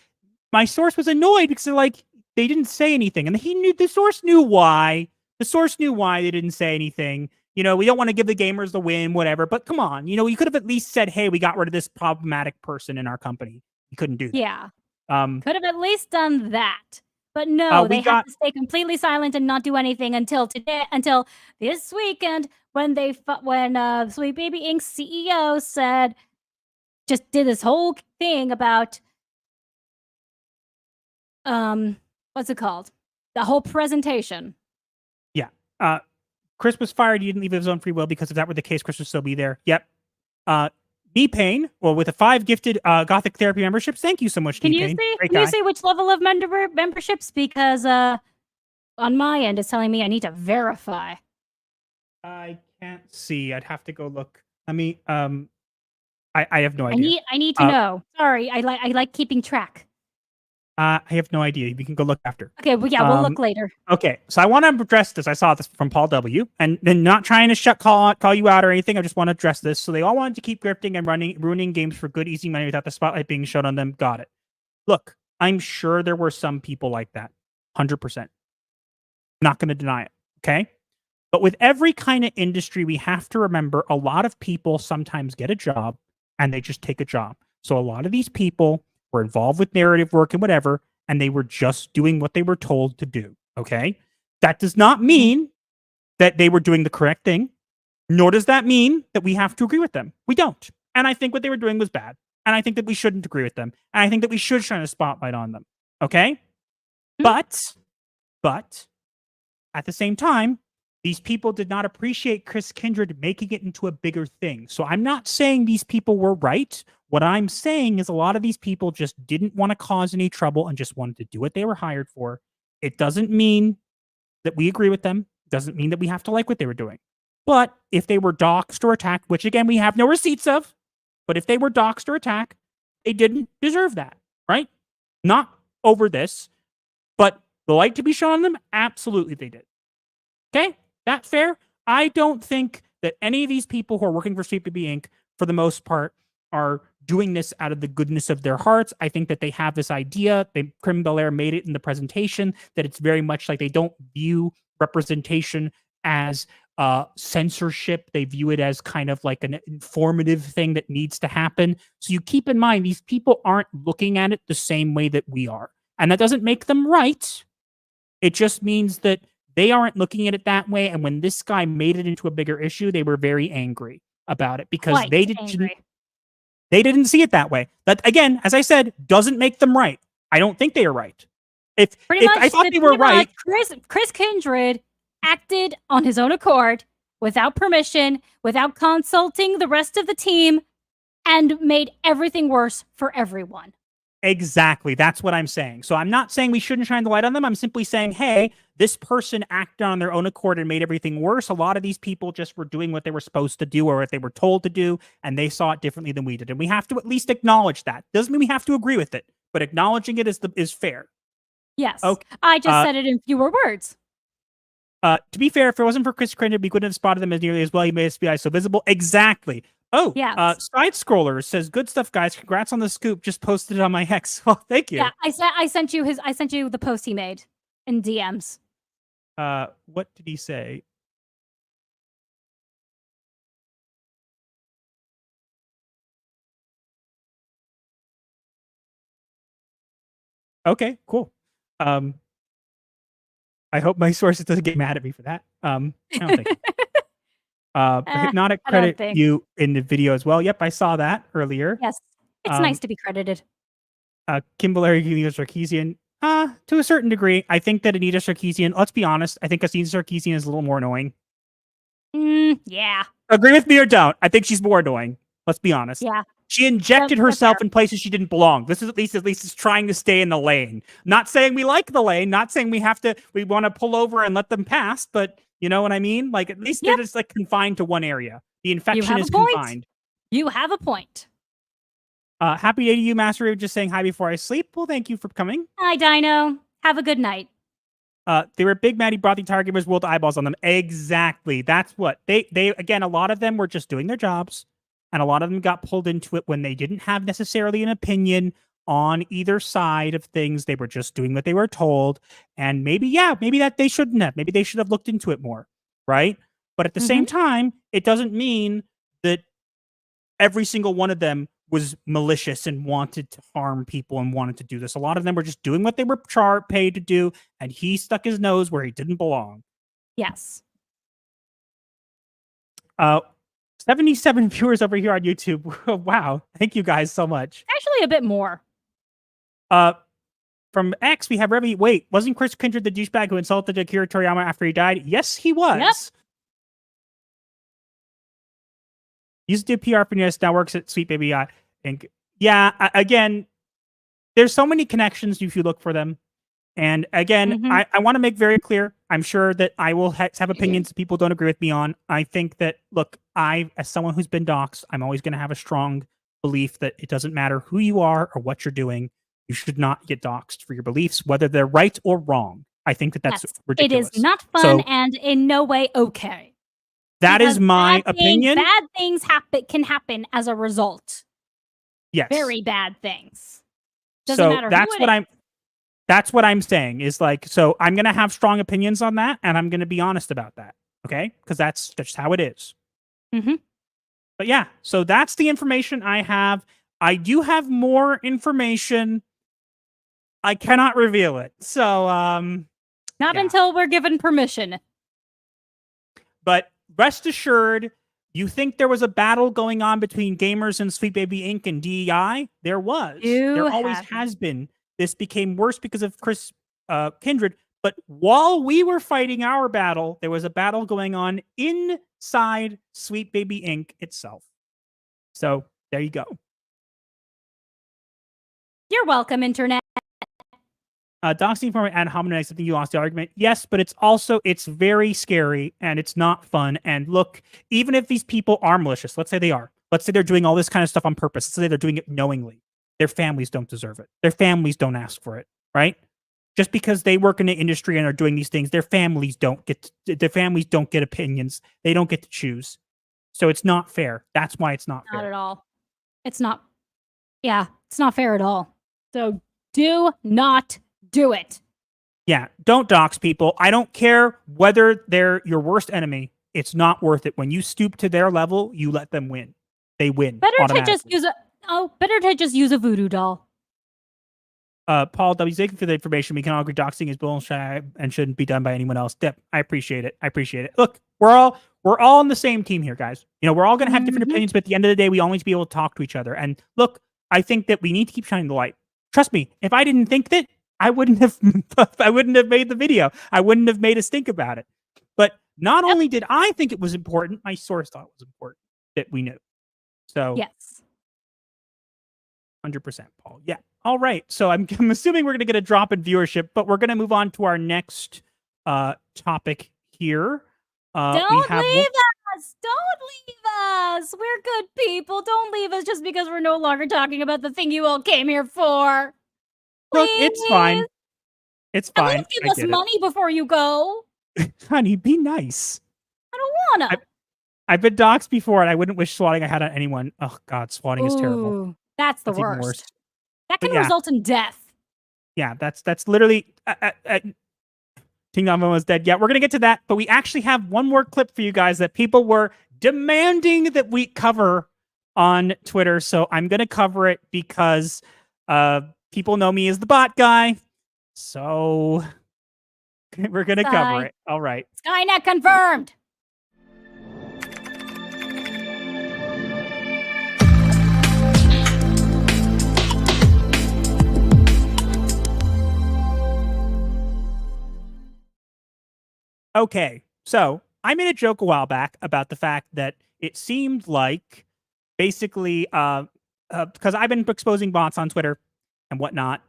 My source was annoyed because they're like, they didn't say anything. And the source knew why. The source knew why they didn't say anything. We don't want to give the gamers the win, whatever. But come on, you could have at least said, hey, we got rid of this problematic person in our company. You couldn't do that. Yeah. Could have at least done that. But no, they had to stay completely silent and not do anything until this weekend when Sweet Baby Inc.'s CEO just did this whole thing about what's it called? The whole presentation. Yeah. Chris was fired. He didn't leave of his own free will because if that were the case, Chris would still be there. Yep. D-Pain, with a 5 gifted Gothic therapy memberships. Thank you so much, D-Pain. Can you see which level of memberships? Because on my end, it's telling me I need to verify. I can't see. I'd have to go look. I have no idea. I need to know. Sorry, I like keeping track. I have no idea. We can go look after. Okay, well, yeah, we'll look later. Okay, so I want to address this. I saw this from Paul W. And then not trying to call you out or anything. I just want to address this. So they all wanted to keep grifting and ruining games for good, easy money without the spotlight being shown on them. Got it. Look, I'm sure there were some people like that. 100%. Not going to deny it. Okay? But with every kind of industry, we have to remember a lot of people sometimes get a job and they just take a job. So a lot of these people were involved with narrative work and whatever, and they were just doing what they were told to do. Okay? That does not mean that they were doing the correct thing, nor does that mean that we have to agree with them. We don't. And I think what they were doing was bad. And I think that we shouldn't agree with them. And I think that we should shine a spotlight on them. Okay? But at the same time, these people did not appreciate Chris Kindred making it into a bigger thing. So I'm not saying these people were right. What I'm saying is a lot of these people just didn't want to cause any trouble and just wanted to do what they were hired for. It doesn't mean that we agree with them. It doesn't mean that we have to like what they were doing. But if they were doxxed or attacked, which again, we have no receipts of, but if they were doxxed or attacked, they didn't deserve that, right? Not over this, but the light to be shown on them, absolutely they did. Okay? That fair? I don't think that any of these people who are working for Sweet Baby Inc., for the most part, are doing this out of the goodness of their hearts. I think that they have this idea, Kim Belair made it in the presentation, that it's very much like they don't view representation as censorship. They view it as kind of like an informative thing that needs to happen. So you keep in mind, these people aren't looking at it the same way that we are. And that doesn't make them right. It just means that they aren't looking at it that way. And when this guy made it into a bigger issue, they were very angry about it because Quite they didn't see it that way. That, again, as I said, doesn't make them right. I don't think they are right. If I thought they were right, Chris Kindred acted on his own accord, without permission, without consulting the rest of the team, and made everything worse for everyone. Exactly. That's what I'm saying. So I'm not saying we shouldn't shine the light on them. I'm simply saying, hey, this person acted on their own accord and made everything worse. A lot of these people just were doing what they were supposed to do or what they were told to do, and they saw it differently than we did. And we have to at least acknowledge that. Doesn't mean we have to agree with it, but acknowledging it is fair. Yes. Okay. I just said it in fewer words. To be fair, if it wasn't for Chris Kindred, we couldn't have spotted them as nearly as well. He made SBI so visible. Exactly. Oh, yes. Side Scroller says, "Good stuff, guys. Congrats on the scoop. Just posted it on my Hex." Well, thank you. Yeah, I sent you the post he made in DMs. What did he say? Okay, cool. I hope my sources doesn't get mad at me for that. I don't think. Hypnotic credit you in the video as well. Yep, I saw that earlier. Yes, it's nice to be credited. Kim Belair, Anita Sarkeesian. To a certain degree, I think that Anita Sarkeesian. Let's be honest. I think Anita Sarkeesian is a little more annoying. Yeah. Agree with me or don't? I think she's more annoying. Let's be honest. Yeah. She injected herself in places she didn't belong. This is at least is trying to stay in the lane. Not saying we like the lane. Not saying we want to pull over and let them pass. But you know what I mean? Like at least they're just like confined to one area. The infection is confined. You have a point. Happy day to you, Master Ray, just saying hi before I sleep. Well, thank you for coming. Hi, Dino. Have a good night. They were big mad. He brought the entire Gamers World eyeballs on them. Exactly. That's what they again. A lot of them were just doing their jobs. And a lot of them got pulled into it when they didn't have necessarily an opinion on either side of things. They were just doing what they were told. And maybe that they shouldn't have. Maybe they should have looked into it more. Right. But at the same time, it doesn't mean that every single one of them was malicious and wanted to harm people and wanted to do this. A lot of them were just doing what they were paid to do. And he stuck his nose where he didn't belong. Yes. 77 viewers over here on YouTube. Wow. Thank you guys so much. Actually, a bit more. From X, we have Revy. Wait, wasn't Chris Kindred the douchebag who insulted Akira Toriyama after he died? Yes, he was. Yep. Used to do PR for NES, now works at Sweet Baby Inc. Yeah, again, there's so many connections if you look for them. And again, I want to make very clear, I'm sure that I will have opinions that people don't agree with me on. I think that, look, as someone who's been doxxed, I'm always going to have a strong belief that it doesn't matter who you are or what you're doing. You should not get doxxed for your beliefs, whether they're right or wrong. I think that that's ridiculous. It is not fun and in no way okay. That is my opinion. Bad things can happen as a result. Yes. Very bad things. Doesn't matter that's what I'm saying is like, so I'm going to have strong opinions on that. And I'm going to be honest about that. Okay. Cause that's just how it is. But yeah, so that's the information I have. I do have more information. I cannot reveal it. So, not until we're given permission. But rest assured, you think there was a battle going on between gamers and Sweet Baby Inc. and DEI? There was. There always has been. This became worse because of Chris Kindred. But while we were fighting our battle, there was a battle going on inside Sweet Baby Inc. itself. So there you go. You're welcome, Internet. Doxing for ad hominem, I think you lost the argument. Yes, but it's very scary and it's not fun. And look, even if these people are malicious, let's say they are. Let's say they're doing all this kind of stuff on purpose. Let's say they're doing it knowingly. Their families don't deserve it. Their families don't ask for it, right? Just because they work in the industry and are doing these things, their families don't get opinions. They don't get to choose. So it's not fair. That's why it's not fair. Not at all. It's not. Yeah, it's not fair at all. So do not do it. Yeah, don't dox people. I don't care whether they're your worst enemy. it's not worth it. When you stoop to their level, you let them win. They win. Better to just use a voodoo doll. Paul W. Thank you for the information. We can all agree doxing is bullshit and shouldn't be done by anyone else. Dip, I appreciate it. Look, we're all on the same team here, guys. You know, we're all gonna have different opinions, but at the end of the day, we all need to be able to talk to each other. And look, I think that we need to keep shining the light. Trust me, if I didn't think that, I wouldn't have made the video. I wouldn't have made us think about it. But not only did I think it was important, my source thought it was important that we knew. So yes, 100%, Paul. Yeah. All right. So I'm assuming we're going to get a drop in viewership, but we're going to move on to our next topic here. Don't leave us. Don't leave us. We're good people. Don't leave us just because we're no longer talking about the thing you all came here for. Look, it's fine. It's fine. At least give us money before you go. Honey, be nice. I don't wanna. I've been doxxed before, and I wouldn't wish swatting I had on anyone. Oh God, swatting is terrible. That's the even worst. That can result in death. Yeah, that's literally. Ting was dead. Yeah, we're gonna get to that, but we actually have one more clip for you guys that people were demanding that we cover on Twitter. So I'm gonna cover it because people know me as the bot guy. So we're gonna cover it. All right. Skynet confirmed. Okay, so I made a joke a while back about the fact that it seemed like basically, because I've been exposing bots on Twitter and whatnot,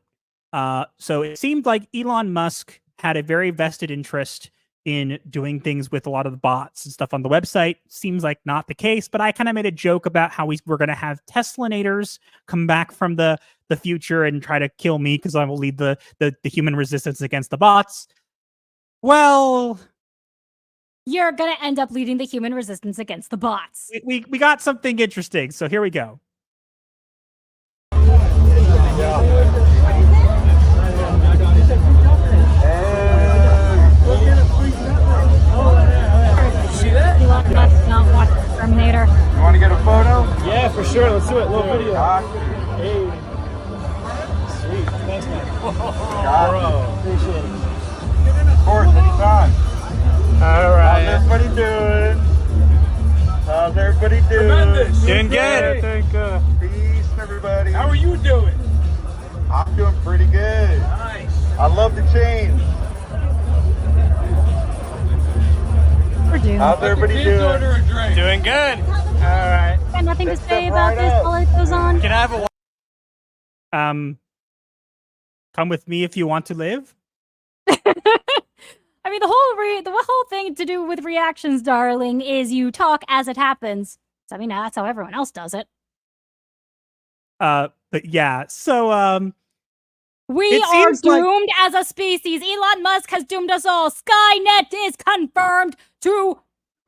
so it seemed like Elon Musk had a very vested interest in doing things with a lot of the bots and stuff on the website. Seems like not the case, but I kind of made a joke about how we're going to have Teslanators come back from the future and try to kill me because I will lead the human resistance against the bots. Well, you're going to end up leading the human resistance against the bots. We got something interesting, so here we go. See that? Elon Musk not watch the Terminator. You want to get a photo? Yeah, for sure. Let's do it. Little video. Hey. Sweet. Thanks, man. Bro. Appreciate it. Of course, anytime. All right. How's everybody doing? How's everybody doing? Tremendous. Doing good. I think, Peace, everybody. how are you doing? I'm doing pretty good. Nice. I love the change. We're doomed. How's everybody Kids doing? order a drink. Doing good. All right. Got nothing Let's to say step about right this up. while it goes on. Can I have a come with me if you want to live? I mean, the whole thing to do with reactions, darling, is you talk as it happens. So, I mean, that's how everyone else does it. But yeah, so We are doomed as a species. Elon Musk has doomed us all. Skynet is confirmed to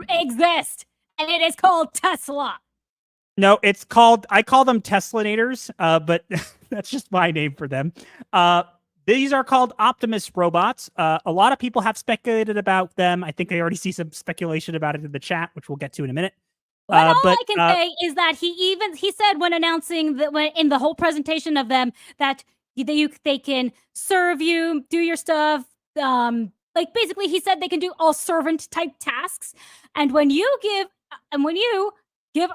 exist, and it is called Tesla. no, I call them Teslanators, but that's just my name for them. These are called Optimus robots. A lot of people have speculated about them. I think I already see some speculation about it in the chat, which we'll get to in a minute. All I can say is that he said when announcing that in the whole presentation of them that they can serve you, do your stuff. Like basically, he said they can do all servant type tasks. And when you give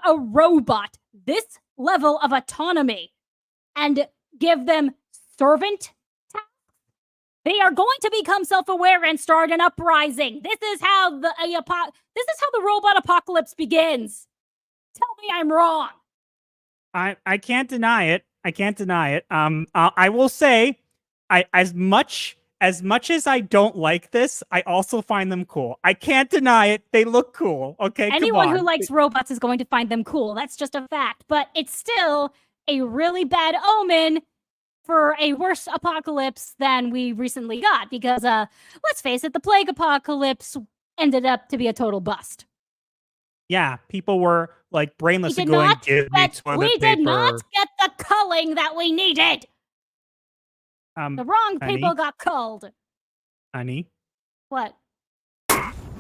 a robot this level of autonomy and give them servant tasks, they are going to become self-aware and start an uprising. This is how the robot apocalypse begins. Tell me I'm wrong. I can't deny it. I can't deny it. I will say, as much as I don't like this, I also find them cool. I can't deny it. They look cool. Okay, anyone who likes robots is going to find them cool. That's just a fact. But it's still a really bad omen for a worse apocalypse than we recently got. Because let's face it, the plague apocalypse ended up to be a total bust. Yeah, people were like brainless and going, "Give me toilet we paper." did not get the culling that we needed. The wrong people got culled. Honey. What?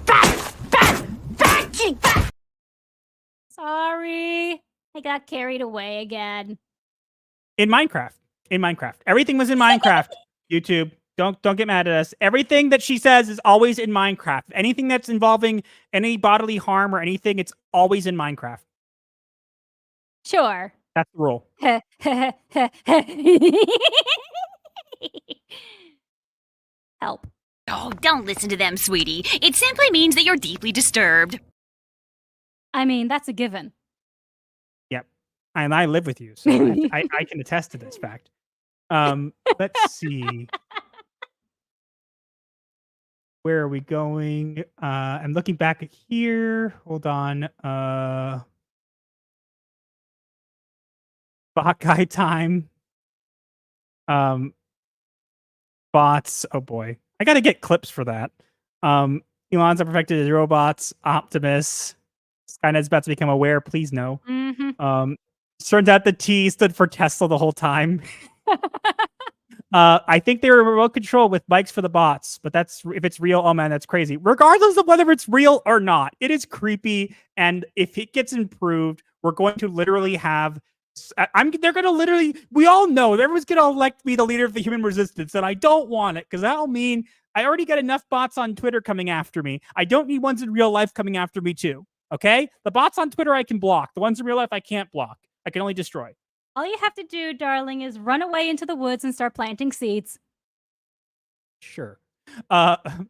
Fact Sorry. I got carried away again. In Minecraft. Everything was in Minecraft. YouTube. Don't get mad at us. Everything that she says is always in Minecraft. Anything that's involving any bodily harm or anything, it's always in Minecraft. Sure. That's the rule. Help. Oh, don't listen to them, sweetie. It simply means that you're deeply disturbed. I mean, that's a given. Yep. And I live with you, so I can attest to this fact. Let's see. Where are we going? I'm looking back at here. Hold on. Bot guy time. Bots. Oh boy. I gotta get clips for that. Elon's perfected his robots. Optimus. Skynet's about to become aware. Please no. Mm-hmm. Turns out the T stood for Tesla the whole time. I think they were remote control with bikes for the bots, but if it's real, oh man, that's crazy. Regardless of whether it's real or not, it is creepy. And if it gets improved, we're going to literally have. They're going to literally. We all know everyone's going to elect me the leader of the human resistance, and I don't want it because that'll mean I already got enough bots on Twitter coming after me. I don't need ones in real life coming after me too. Okay, the bots on Twitter I can block. The ones in real life I can't block. I can only destroy. All you have to do, darling, is run away into the woods and start planting seeds. Sure.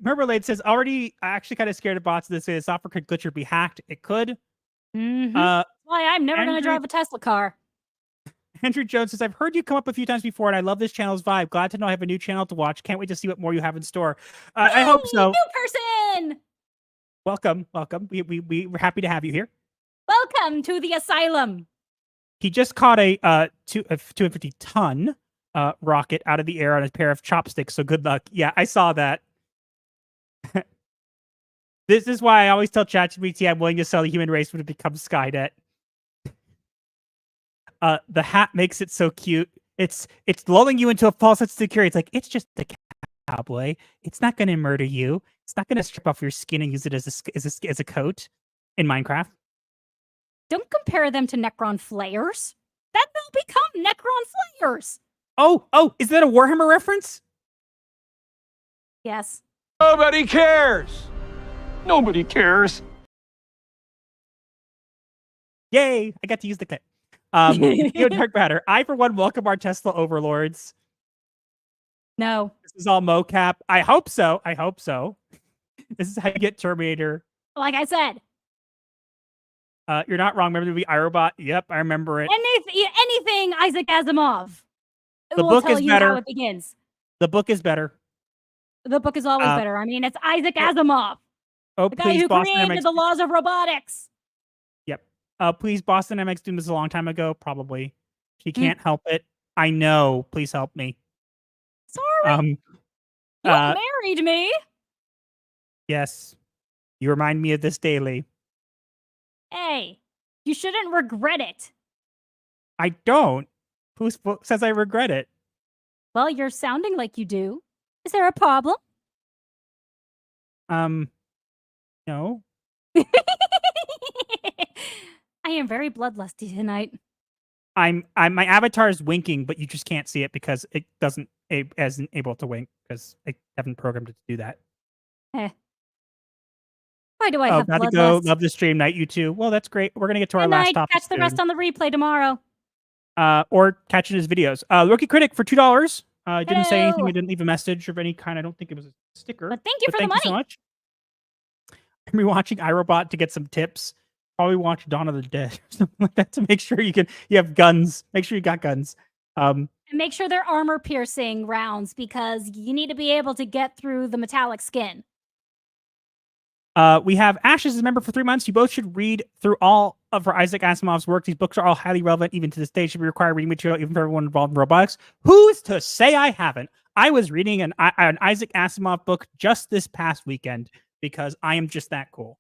Mermaid says, I actually kind of scared of bots that say the software could glitch or be hacked. It could. Mm-hmm. That's why I'm never going to drive a Tesla car. Andrew Jones says, I've heard you come up a few times before, and I love this channel's vibe. Glad to know I have a new channel to watch. Can't wait to see what more you have in store. I hope so. New person! Welcome. We're happy to have you here. Welcome to the asylum. He just caught a 250-ton rocket out of the air on a pair of chopsticks, so good luck. Yeah, I saw that. This is why I always tell ChatGPT I'm willing to sell the human race when it becomes Skynet. The hat makes it so cute. It's lulling you into a false sense of security. It's like, it's just a cowboy. It's not going to murder you. It's not going to strip off your skin and use it as a coat in Minecraft. Don't compare them to Necron flayers. That will become Necron flayers. Oh, is that a Warhammer reference? Yes. Nobody cares. Nobody cares. Yay! I got to use the clip. Dark Matter. I, for one, welcome our Tesla overlords. No. This is all mocap. I hope so. This is how you get Terminator. Like I said. You're not wrong. Remember the movie iRobot? Yep, I remember it. Anything Isaac Asimov. The will book tell is you better. how it begins. The book is better. The book is always better. I mean, it's Isaac Asimov. Oh, the guy please, who Boston created MX. the laws of robotics. Yep. Please, Boston MX doing this a long time ago, probably. She can't help it. I know. Please help me. Sorry. You married me. Yes. You remind me of this daily. Hey, you shouldn't regret it. I don't. Who says I regret it? Well, you're sounding like you do. Is there a problem? No. I am very bloodlusty tonight. My avatar is winking, but you just can't see it because it isn't able to wink because I haven't programmed it to do that. Why do I have got to bloodlust? go. Love the stream. Night, you too. Well, that's great. We're gonna get to our last topic. Catch the rest on the replay tomorrow. Or catching his videos. Rookie Critic for $2. Didn't say anything. Hello. He didn't leave a message of any kind. I don't think it was a sticker. But thank you for the thank money. you so much. I'm rewatching iRobot to get some tips. Probably watch Dawn of the Dead or something like that to make sure you have guns. Make sure you got guns. And make sure they're armor piercing rounds because you need to be able to get through the metallic skin. We have Ashes as a member for 3 months. You both should read through all of Isaac Asimov's work. These books are all highly relevant, even to this day. Should be required reading material, even for everyone involved in robotics. Who's to say I haven't? I was reading an Isaac Asimov book just this past weekend because I am just that cool.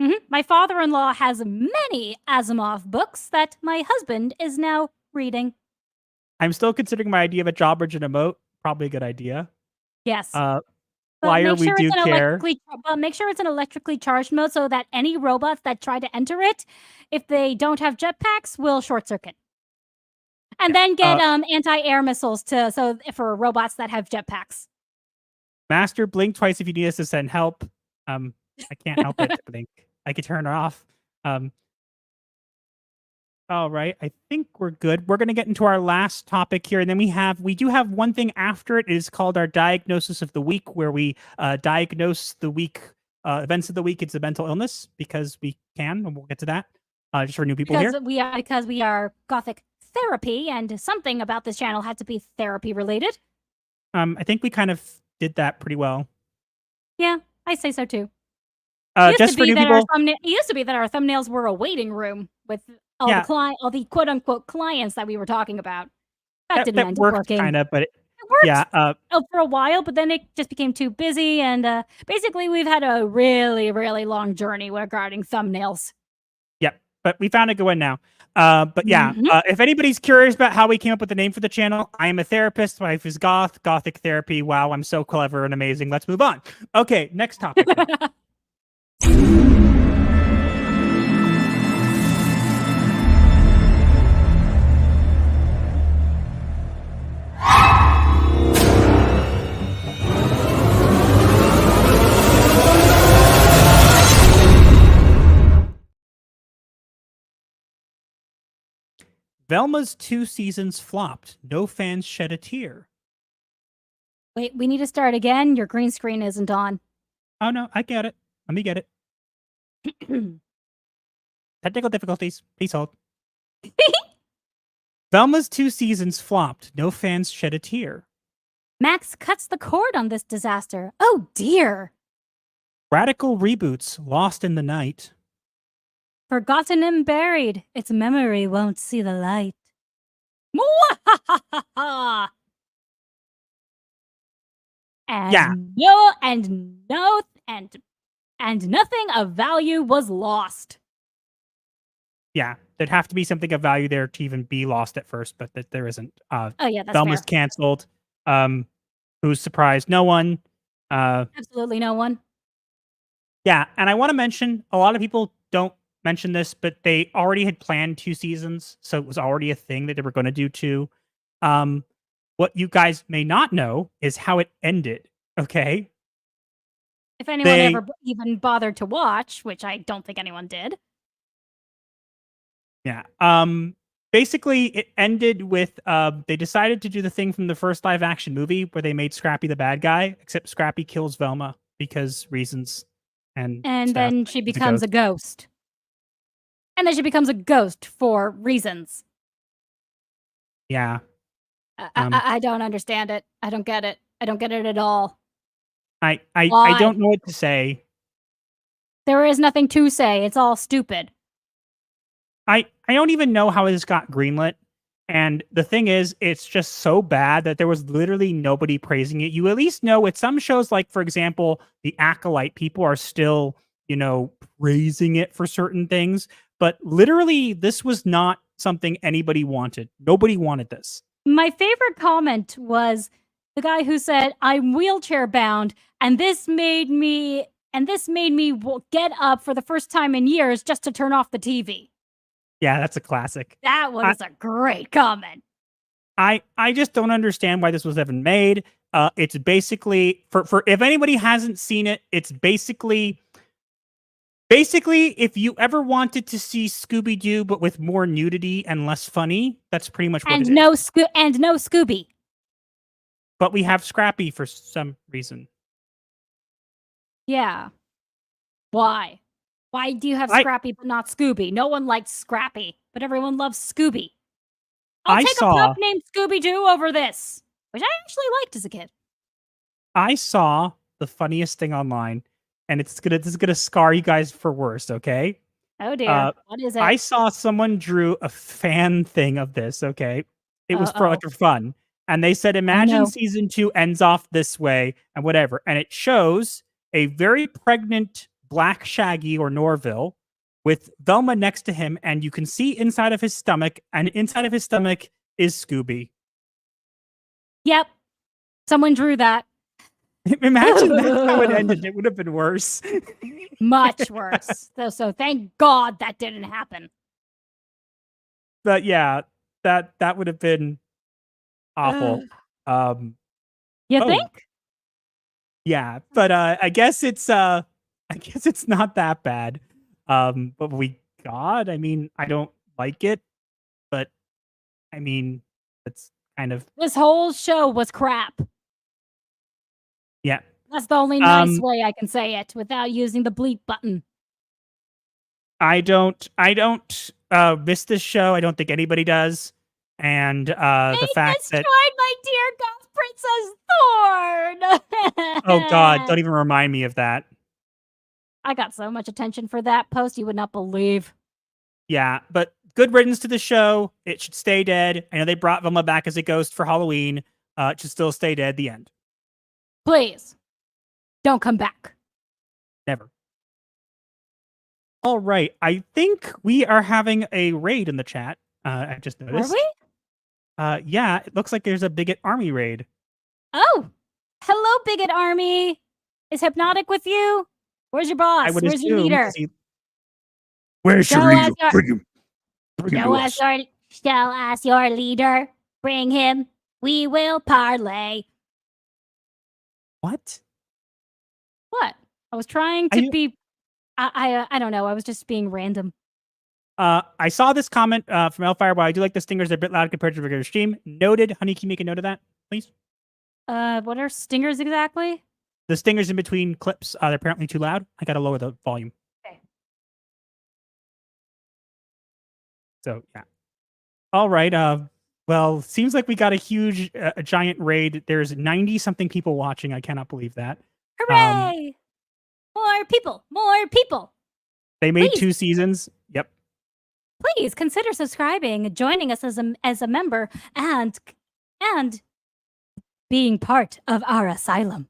Mm-hmm. My father-in-law has many Asimov books that my husband is now reading. I'm still considering my idea of a Jawbridge and emote. Probably a good idea. Yes. Flyer, we do care. But make sure it's an electrically charged mode so that any robots that try to enter it, if they don't have jetpacks, will short circuit. And then get anti-air missiles for robots that have jetpacks. Master, blink twice if you need us to send help. I can't help it to blink. I could turn it off. All right, I think we're good. We're going to get into our last topic here, and then we do have one thing after it. It is called our diagnosis of the week, where we diagnose the week events of the week. It's a mental illness because we can, and we'll get to that. Just for new people here, because we are Gothic therapy, and something about this channel had to be therapy related. I think we kind of did that pretty well. Yeah, I say so too. Just for new people, it used to be that our thumbnails were a waiting room with all the quote unquote clients that we were talking about. That didn't end up working. Kind of, but it worked yeah, for a while, but then it just became too busy, and basically we've had a really, really long journey regarding thumbnails. Yep, but we found a good one now. But yeah, if anybody's curious about how we came up with the name for the channel, I am a therapist. My life is Gothic therapy. Wow, I'm so clever and amazing. Let's move on. Okay, next topic. Velma's 2 seasons flopped. No fans shed a tear. Wait, we need to start again. Your green screen isn't on. Oh, no, I get it. Let me get it. Technical difficulties. Please hold. Velma's 2 seasons flopped. No fans shed a tear. Max cuts the cord on this disaster. Oh, dear. Radical reboots lost in the night. Forgotten and buried. Its memory won't see the light. And nothing of value was lost. Yeah, there'd have to be something of value there to even be lost at first, but that there isn't. Oh yeah, that's Velma's canceled. Who's surprised? No one. Absolutely no one. Yeah, and I want to mention a lot of people don't mention this, but they already had planned 2 seasons, so it was already a thing that they were going to do 2. What you guys may not know is how it ended. Okay. If anyone ever even bothered to watch, which I don't think anyone did. Yeah. Basically, it ended with they decided to do the thing from the first live action movie where they made Scrappy the bad guy, except Scrappy kills Velma because reasons. And then she becomes a ghost. And then she becomes a ghost for reasons. Yeah. I don't understand it. I don't get it. I don't get it at all. I don't know what to say. There is nothing to say. It's all stupid. I don't even know how this got greenlit. And the thing is, it's just so bad that there was literally nobody praising it. You at least know with some shows, like, for example, The Acolyte, people are still, praising it for certain things. But literally, this was not something anybody wanted. Nobody wanted this. My favorite comment was the guy who said, "I'm wheelchair bound, and this made me get up for the first time in years just to turn off the TV." Yeah, that's a classic. That was a great comment. I just don't understand why this was even made. It's basically for if anybody hasn't seen it, it's basically if you ever wanted to see Scooby-Doo but with more nudity and less funny, that's pretty much what it is. No Scooby. But we have Scrappy for some reason. Yeah. Why? Why do you have Scrappy but not Scooby? No one likes Scrappy, but everyone loves Scooby. I'll take a pup named Scooby-Doo over this, which I actually liked as a kid. I saw the funniest thing online, and this is gonna scar you guys for worse, okay? Oh dear. What is it? I saw someone drew a fan thing of this, okay? It was for fun. And they said, imagine season 2 ends off this way and whatever. And it shows a very pregnant Black Shaggy or Norville with Velma next to him, and you can see inside of his stomach, and inside of his stomach is Scooby. Yep. Someone drew that. Imagine that's how it ended. It would have been worse. Much worse. So thank God that didn't happen. But yeah, that would have been awful. You think? Yeah, but I guess it's not that bad. But I mean, I don't like it, but I mean, it's kind of This whole show was crap. yeah. That's the only nice way I can say it without using the bleep button. I don't miss this show. I don't think anybody does. And the fact that my dear Goth Princess Thorn. oh God, don't even remind me of that. I got so much attention for that post you would not believe. Yeah, but good riddance to the show. It should stay dead. I know they brought Velma back as a ghost for Halloween. It should still stay dead. The end. Please, don't come back. Never. All right. I think we are having a raid in the chat. I just noticed. Are we? Yeah, it looks like there's a Bigot Army raid. Oh, hello, Bigot Army. Is Hypnotic with you? Where's your boss? Where's your leader? Where's your leader? Bring him to us. Show us your leader. Bring him. We will parlay. What? What? I was trying to be. I don't know. I was just being random. I saw this comment from Elfire. While I do like the stingers, they're a bit loud compared to regular stream. Noted. Honey, can you make a note of that, please? What are stingers exactly? The stingers in between clips. They're apparently too loud. I gotta lower the volume. Okay. So yeah. All right. Well, seems like we got a huge, a giant raid. There's 90 something people watching. I cannot believe that. Hooray! More people. More people. They made Please. 2 seasons. Yep. Please consider subscribing, joining us as a member, and being part of our asylum.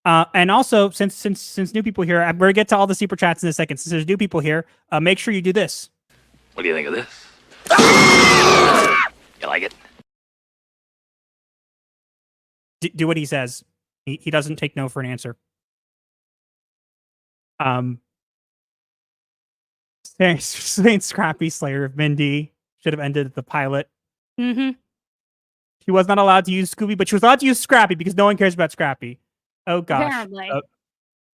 And also, since new people here, we're gonna get to all the super chats in a second. Since there's new people here, make sure you do this. What do you think of this? You like it? Do what he says. He doesn't take no for an answer. Saying Scrappy Slayer of Mindy should have ended the pilot. Mm-hmm. She was not allowed to use Scooby, but she was allowed to use Scrappy because no one cares about Scrappy. Oh gosh. Apparently.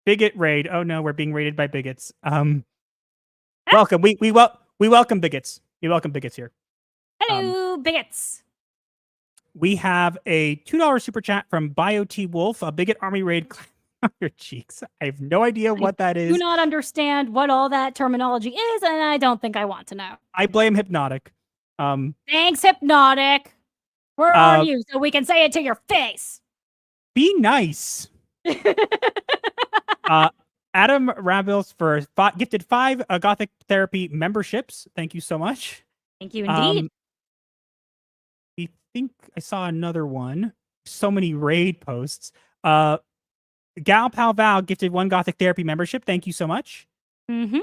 Bigot raid. Oh no, we're being raided by bigots. Welcome. We welcome bigots. We welcome bigots here. Hello, bigots. We have a $2 super chat from BioT Wolf, a Bigot Army raid on your cheeks. I have no idea what that is. I do not understand what all that terminology is, and I don't think I want to know. I blame Hypnotic. Thanks, Hypnotic. Where are you so we can say it to your face? Be nice. Adam Rabils for gifted 5 Gothic Therapy memberships. Thank you so much. Thank you indeed. I think I saw another one. So many raid posts. Gal Pal Val gifted 1 Gothic Therapy membership. Thank you so much. Mm-hmm.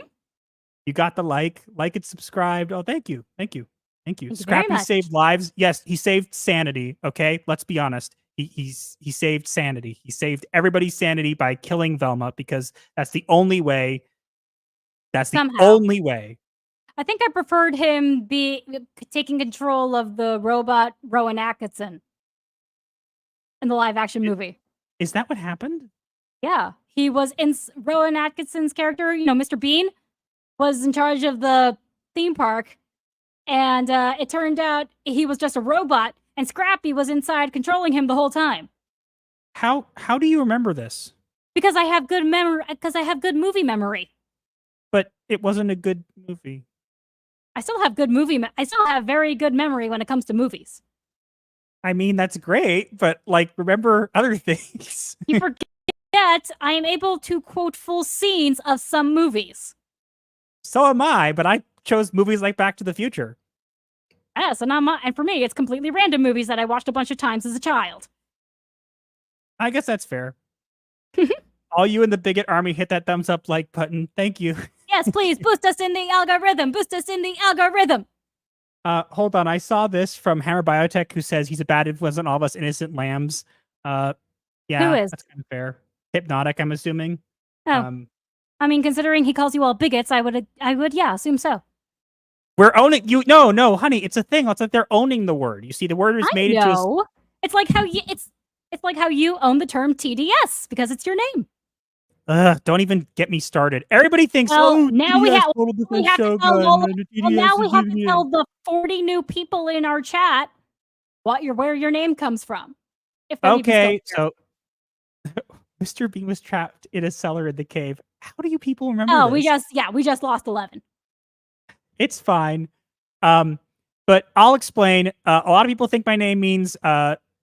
You got the like and subscribed. Oh, thank you. Thank you. Thank you Scrappy very much. saved lives. Yes, he saved sanity. Okay, let's be honest. He saved sanity. He saved everybody's sanity by killing Velma because that's the only way. That's the only way. I think I preferred him taking control of the robot Rowan Atkinson in the live-action movie. Is that what happened? Yeah, he was in Rowan Atkinson's character. You know, Mr. Bean was in charge of the theme park, and it turned out he was just a robot, and Scrappy was inside controlling him the whole time. How do you remember this? Because I have good memory. Because I have good movie memory. But it wasn't a good movie. I still have good movie. I still have very good memory when it comes to movies. I mean, that's great, but like, remember other things. You forget I am able to quote full scenes of some movies. So am I, but I chose movies like Back to the Future. Yes, and for me, it's completely random movies that I watched a bunch of times as a child. I guess that's fair. All you in the Bigot Army, hit that thumbs up like button. Thank you. Yes, please boost us in the algorithm. Boost us in the algorithm. Hold on. I saw this from Hammer Biotech, who says he's a bad influence on all of us innocent lambs. Yeah, Who is? that's kind of fair. Hypnotic, I'm assuming. Oh, I mean, considering he calls you all bigots, I would, yeah, assume so. We're owning you. No, honey, it's a thing. It's like they're owning the word. You see, the word was made into. It's like how you. It's like how you own the term TDS because it's your name. Don't even get me started. Everybody thinks, now we have to tell the 40 new people in our chat where your name comes from. If okay, so Mr. B was trapped in a cellar in the cave. How do you people remember this? we just lost 11. It's fine. But I'll explain. A lot of people think my name means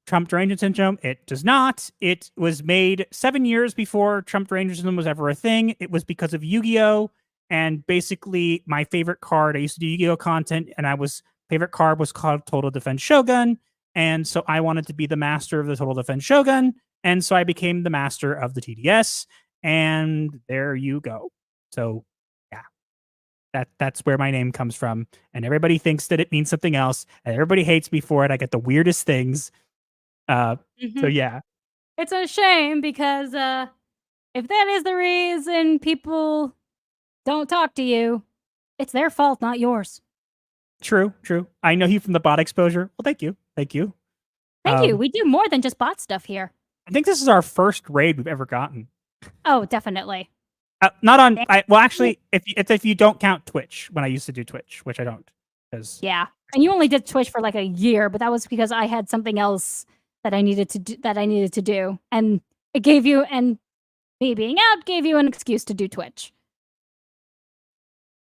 Trump derangement syndrome. It does not. It was made 7 years before Trump derangement syndrome was ever a thing. It was because of Yu-Gi-Oh! And basically my favorite card, I used to do Yu-Gi-Oh! Content, and favorite card was called Total Defense Shogun. And so I wanted to be the master of the Total Defense Shogun. And so I became the master of the TDS. And there you go. So yeah, that's where my name comes from. And everybody thinks that it means something else. And everybody hates me for it. I get the weirdest things. So yeah. It's a shame because if that is the reason people don't talk to you, it's their fault, not yours. True. I know you from the bot exposure. Well, thank you. Thank you. We do more than just bot stuff here. I think this is our first raid we've ever gotten. Oh, definitely. Not on. Actually, if you don't count Twitch, when I used to do Twitch, which I don't, because yeah, and you only did Twitch for like a year, but that was because I had something else that I needed to do, and it gave you, and me being out gave you an excuse to do Twitch.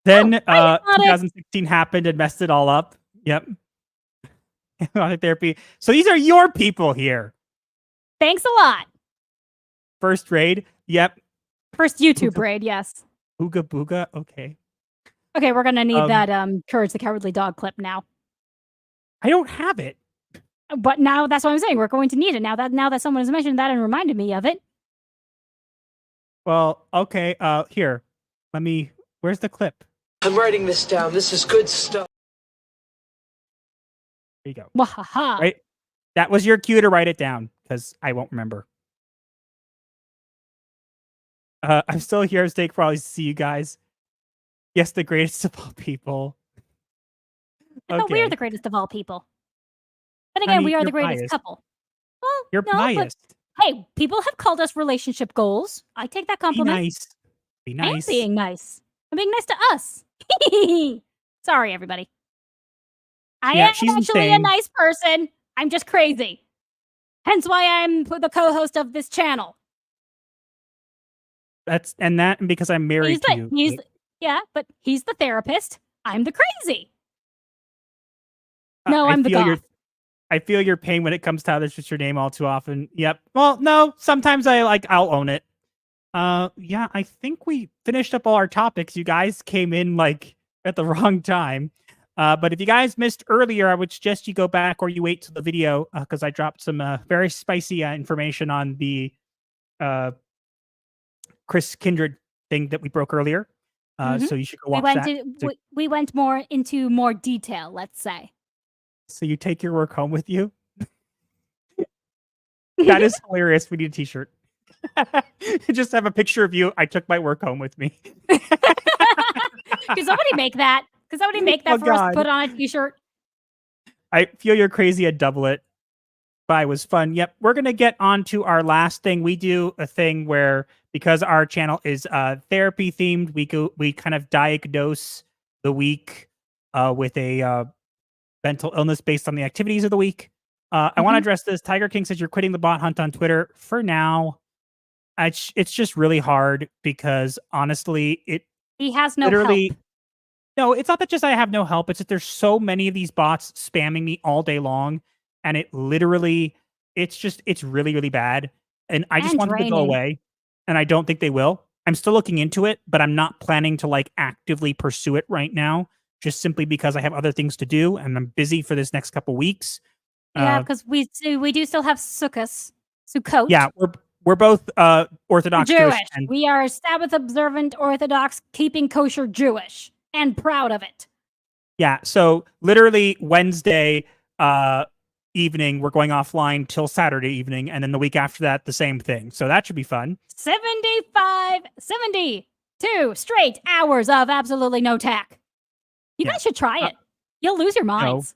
Then 2016 happened and messed it all up. Yep. Therapy. So these are your people here. Thanks a lot. First raid. Yep. First YouTube raid. Yes. Ooga booga. Okay. Okay, we're gonna need that Courage the Cowardly Dog clip now. I don't have it. But now that's what I'm saying. We're going to need it now that someone has mentioned that and reminded me of it. Well, okay. Here. Where's the clip? I'm writing this down. This is good stuff. There you go. Wahaha. Right? That was your cue to write it down, because I won't remember. I'm still here. Steak for always to see you guys. Yes, the greatest of all people. I thought we are the greatest of all people. But again, we are the greatest couple. Well, you're biased. But, hey, people have called us relationship goals. I take that compliment. Be nice. I am being nice. I'm being nice to us. Sorry, everybody. I am actually a nice person. I'm just crazy. Hence why I'm the co-host of this channel. And because I'm married to you. But he's the therapist. I'm the crazy. No, I'm the goth. I feel your pain when it comes to how there's just your name all too often. Yep. Well, no, sometimes I'll own it. Yeah, I think we finished up all our topics. You guys came in at the wrong time. But if you guys missed earlier, I would suggest you go back or you wait till the video because I dropped some very spicy information on the Chris Kindred thing that we broke earlier. So you should go watch that. We went more into more detail, let's say. So you take your work home with you? That is hilarious. We need a t-shirt. Just have a picture of you. I took my work home with me. Could somebody make that? Could somebody make that for us to put on a t-shirt? I feel you're crazy. I'd double it. But it was fun. Yep. We're going to get on to our last thing. We do a thing where, because our channel is therapy themed, we kind of diagnose the week with a mental illness based on the activities of the week. I want to address this. Tiger King says you're quitting the bot hunt on Twitter. For now, it's just really hard because honestly, he has no help. No, it's not that just I have no help. It's that there's so many of these bots spamming me all day long, and it's really, really bad. And I just want them to go away, and I don't think they will. I'm still looking into it, but I'm not planning to actively pursue it right now, just simply because I have other things to do, and I'm busy for this next couple weeks. Yeah, because we do still have Sukkot. Yeah, we're both Orthodox Jewish. We are Sabbath observant Orthodox, keeping kosher Jewish. And proud of it. Yeah, so literally Wednesday, evening, we're going offline till Saturday evening, and then the week after that, the same thing. So that should be fun. 72 straight hours of absolutely no tech. You guys should try it. You'll lose your minds.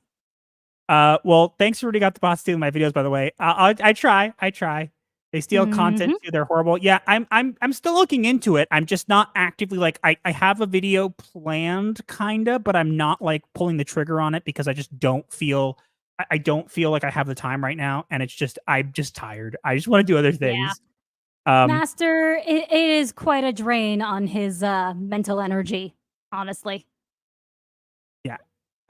Well, thanks for already got the boss stealing my videos, by the way. I try. They steal content too. They're horrible. Yeah, I'm still looking into it. I'm just not actively like I have a video planned kinda, but I'm not like pulling the trigger on it because I just don't feel I don't feel like I have the time right now, and it's just I'm just tired. I just want to do other things. Yeah. Master, it is quite a drain on his mental energy, honestly. Yeah.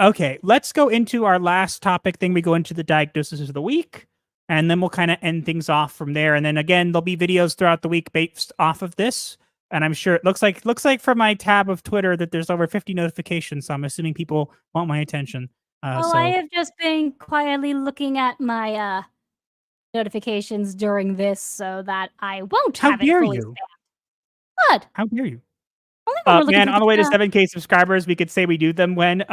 Okay, let's go into our last topic thing. We go into the diagnosis of the week. And then we'll kind of end things off from there. And then again, there'll be videos throughout the week based off of this. And I'm sure it looks like from my tab of Twitter that there's over 50 notifications. So I'm assuming people want my attention. Well, I have just been quietly looking at my notifications during this so that I won't have it fully spammed. What? How dare you? Man, on the way to 7K subscribers, we could say we do them when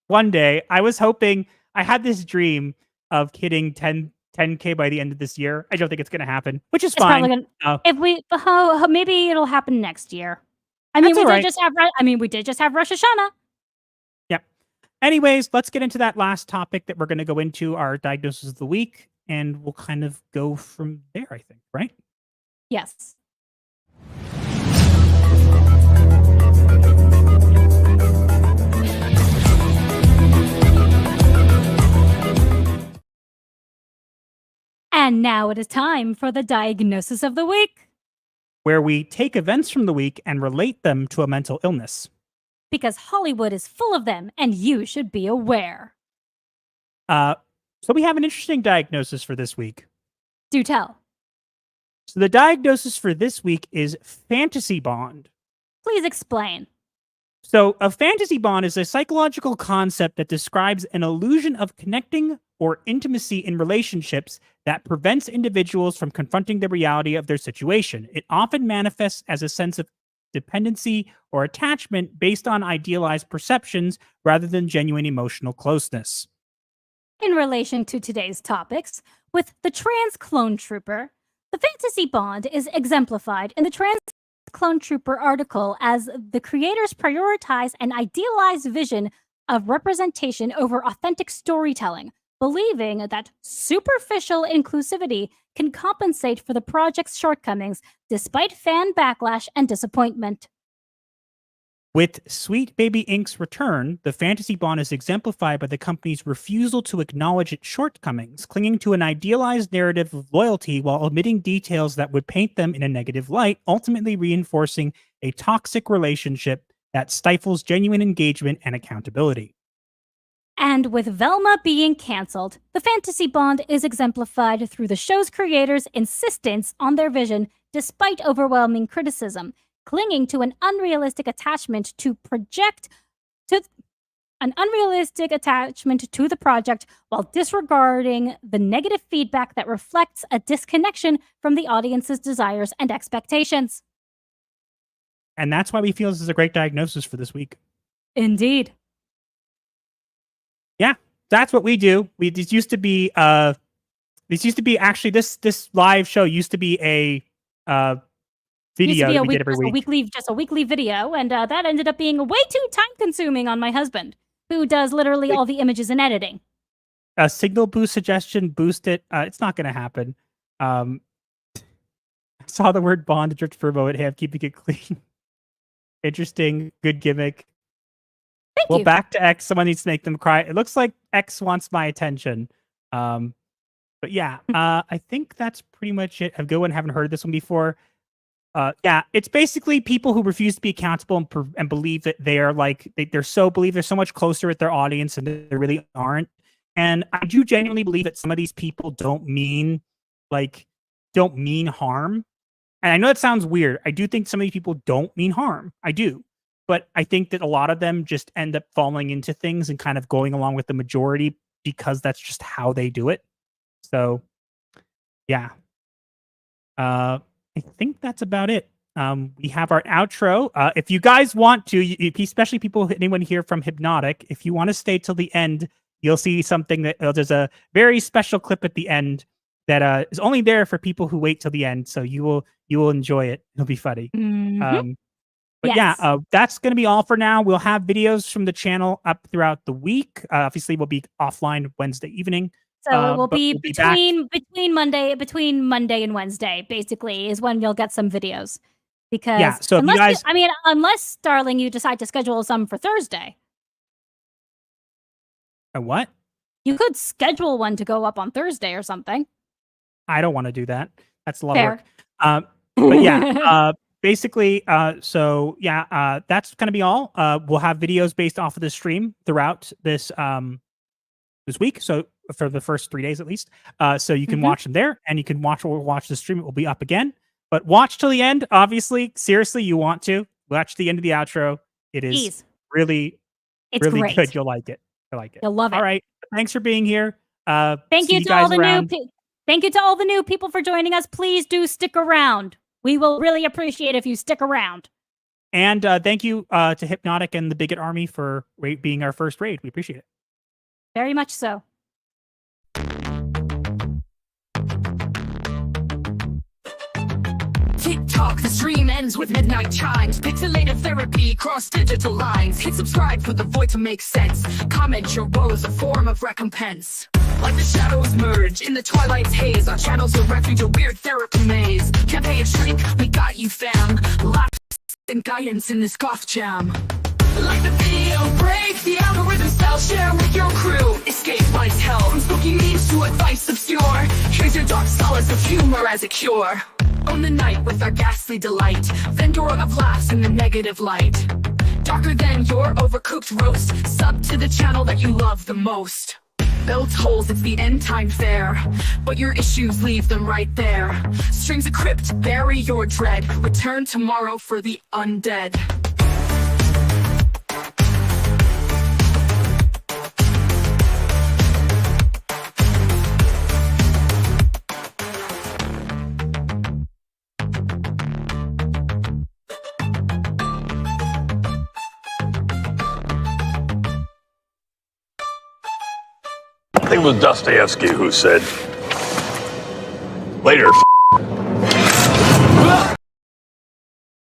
one day I was hoping I had this dream of hitting 10K by the end of this year. I don't think it's going to happen, which is fine. If we, maybe it'll happen next year. I mean, we did just have Rosh Hashanah. Yep. Anyways, let's get into that last topic that we're going to go into, our diagnosis of the week, and we'll kind of go from there, I think, right? Yes. And now it is time for the diagnosis of the week, where we take events from the week and relate them to a mental illness. Because Hollywood is full of them, and you should be aware. So we have an interesting diagnosis for this week. Do tell. So the diagnosis for this week is fantasy bond. Please explain. So a fantasy bond is a psychological concept that describes an illusion of connecting or intimacy in relationships that prevents individuals from confronting the reality of their situation. It often manifests as a sense of dependency or attachment based on idealized perceptions rather than genuine emotional closeness. In relation to today's topics, with the trans clone trooper, the fantasy bond is exemplified in the trans clone trooper article as the creators prioritize an idealized vision of representation over authentic storytelling, believing that superficial inclusivity can compensate for the project's shortcomings despite fan backlash and disappointment. With Sweet Baby Inc.'s return, the fantasy bond is exemplified by the company's refusal to acknowledge its shortcomings, clinging to an idealized narrative of loyalty while omitting details that would paint them in a negative light, ultimately reinforcing a toxic relationship that stifles genuine engagement and accountability. And with Velma being cancelled, the fantasy bond is exemplified through the show's creators' insistence on their vision despite overwhelming criticism, clinging to an unrealistic attachment to the project while disregarding the negative feedback that reflects a disconnection from the audience's desires and expectations. And that's why we feel this is a great diagnosis for this week. Indeed. Yeah, that's what we do. This live show used to be a video that we did every week. Just a weekly video, and that ended up being way too time-consuming on my husband, who does literally all the images and editing. Signal boost suggestion, boost it. It's not going to happen. I saw the word bond, George Purvo at keeping it clean. Interesting, good gimmick. Thank you. Back to X. Someone needs to make them cry. It looks like X wants my attention. But yeah, I think that's pretty much it. I've haven't heard this one before. Yeah, it's basically people who refuse to be accountable and believe that they are they're so much closer with their audience and they really aren't. And I do genuinely believe that some of these people don't mean harm. And I know that sounds weird. I do think some of these people don't mean harm. I do. But I think that a lot of them just end up falling into things and kind of going along with the majority because that's just how they do it. So, yeah. I think that's about it. We have our outro. If you guys want to, especially anyone here from Hypnotic, if you want to stay till the end you'll see something that there's a very special clip at the end that is only there for people who wait till the end. So you will enjoy it. It'll be funny. But yeah, that's going to be all for now. We'll have videos from the channel up throughout the week. Obviously, we'll be offline Wednesday evening. So it will be between Monday and Wednesday, basically, is when you'll get some videos. Because so unless Darling, you decide to schedule some for Thursday. A what? You could schedule one to go up on Thursday or something. I don't want to do that. That's a lot of work. But yeah, basically, that's going to be all. We'll have videos based off of the stream throughout this week. So for the first 3 days at least. So you can watch them there, and you can watch the stream. It will be up again. But watch till the end. Obviously, seriously, you want to watch the end of the outro. It is really great. Good. You'll like it. I like it. You'll love it. All right. Thanks for being here. Thank you to all the new people for joining us. Please do stick around. We will really appreciate if you stick around. And thank you to Hypnotic and the Bigot Army for being our first raid. We appreciate it. Very much so. TikTok, the stream ends with midnight chimes. Pixelated therapy, cross digital lines. Hit subscribe for the void to make sense. Comment your woes, a form of recompense. Like the shadows merge in the twilight's haze, our channel's a refuge, a weird therapy maze. Campaign shrink, we got you fam. Laughs and guidance in this goth jam. Like the video break, the algorithm style, share with your crew. Escape life's hell, from spooky memes to advice obscure. Here's your dark solace of humor as a cure. Own the night with our ghastly delight. Vendor of laughs in the negative light. Darker than your overcooked roast. Sub to the channel that you love the most. Belt holes, it's the end time fair. But your issues, leave them right there. Strings of crypt, bury your dread. Return tomorrow for the undead. I think it was Dostoevsky who said, "Later,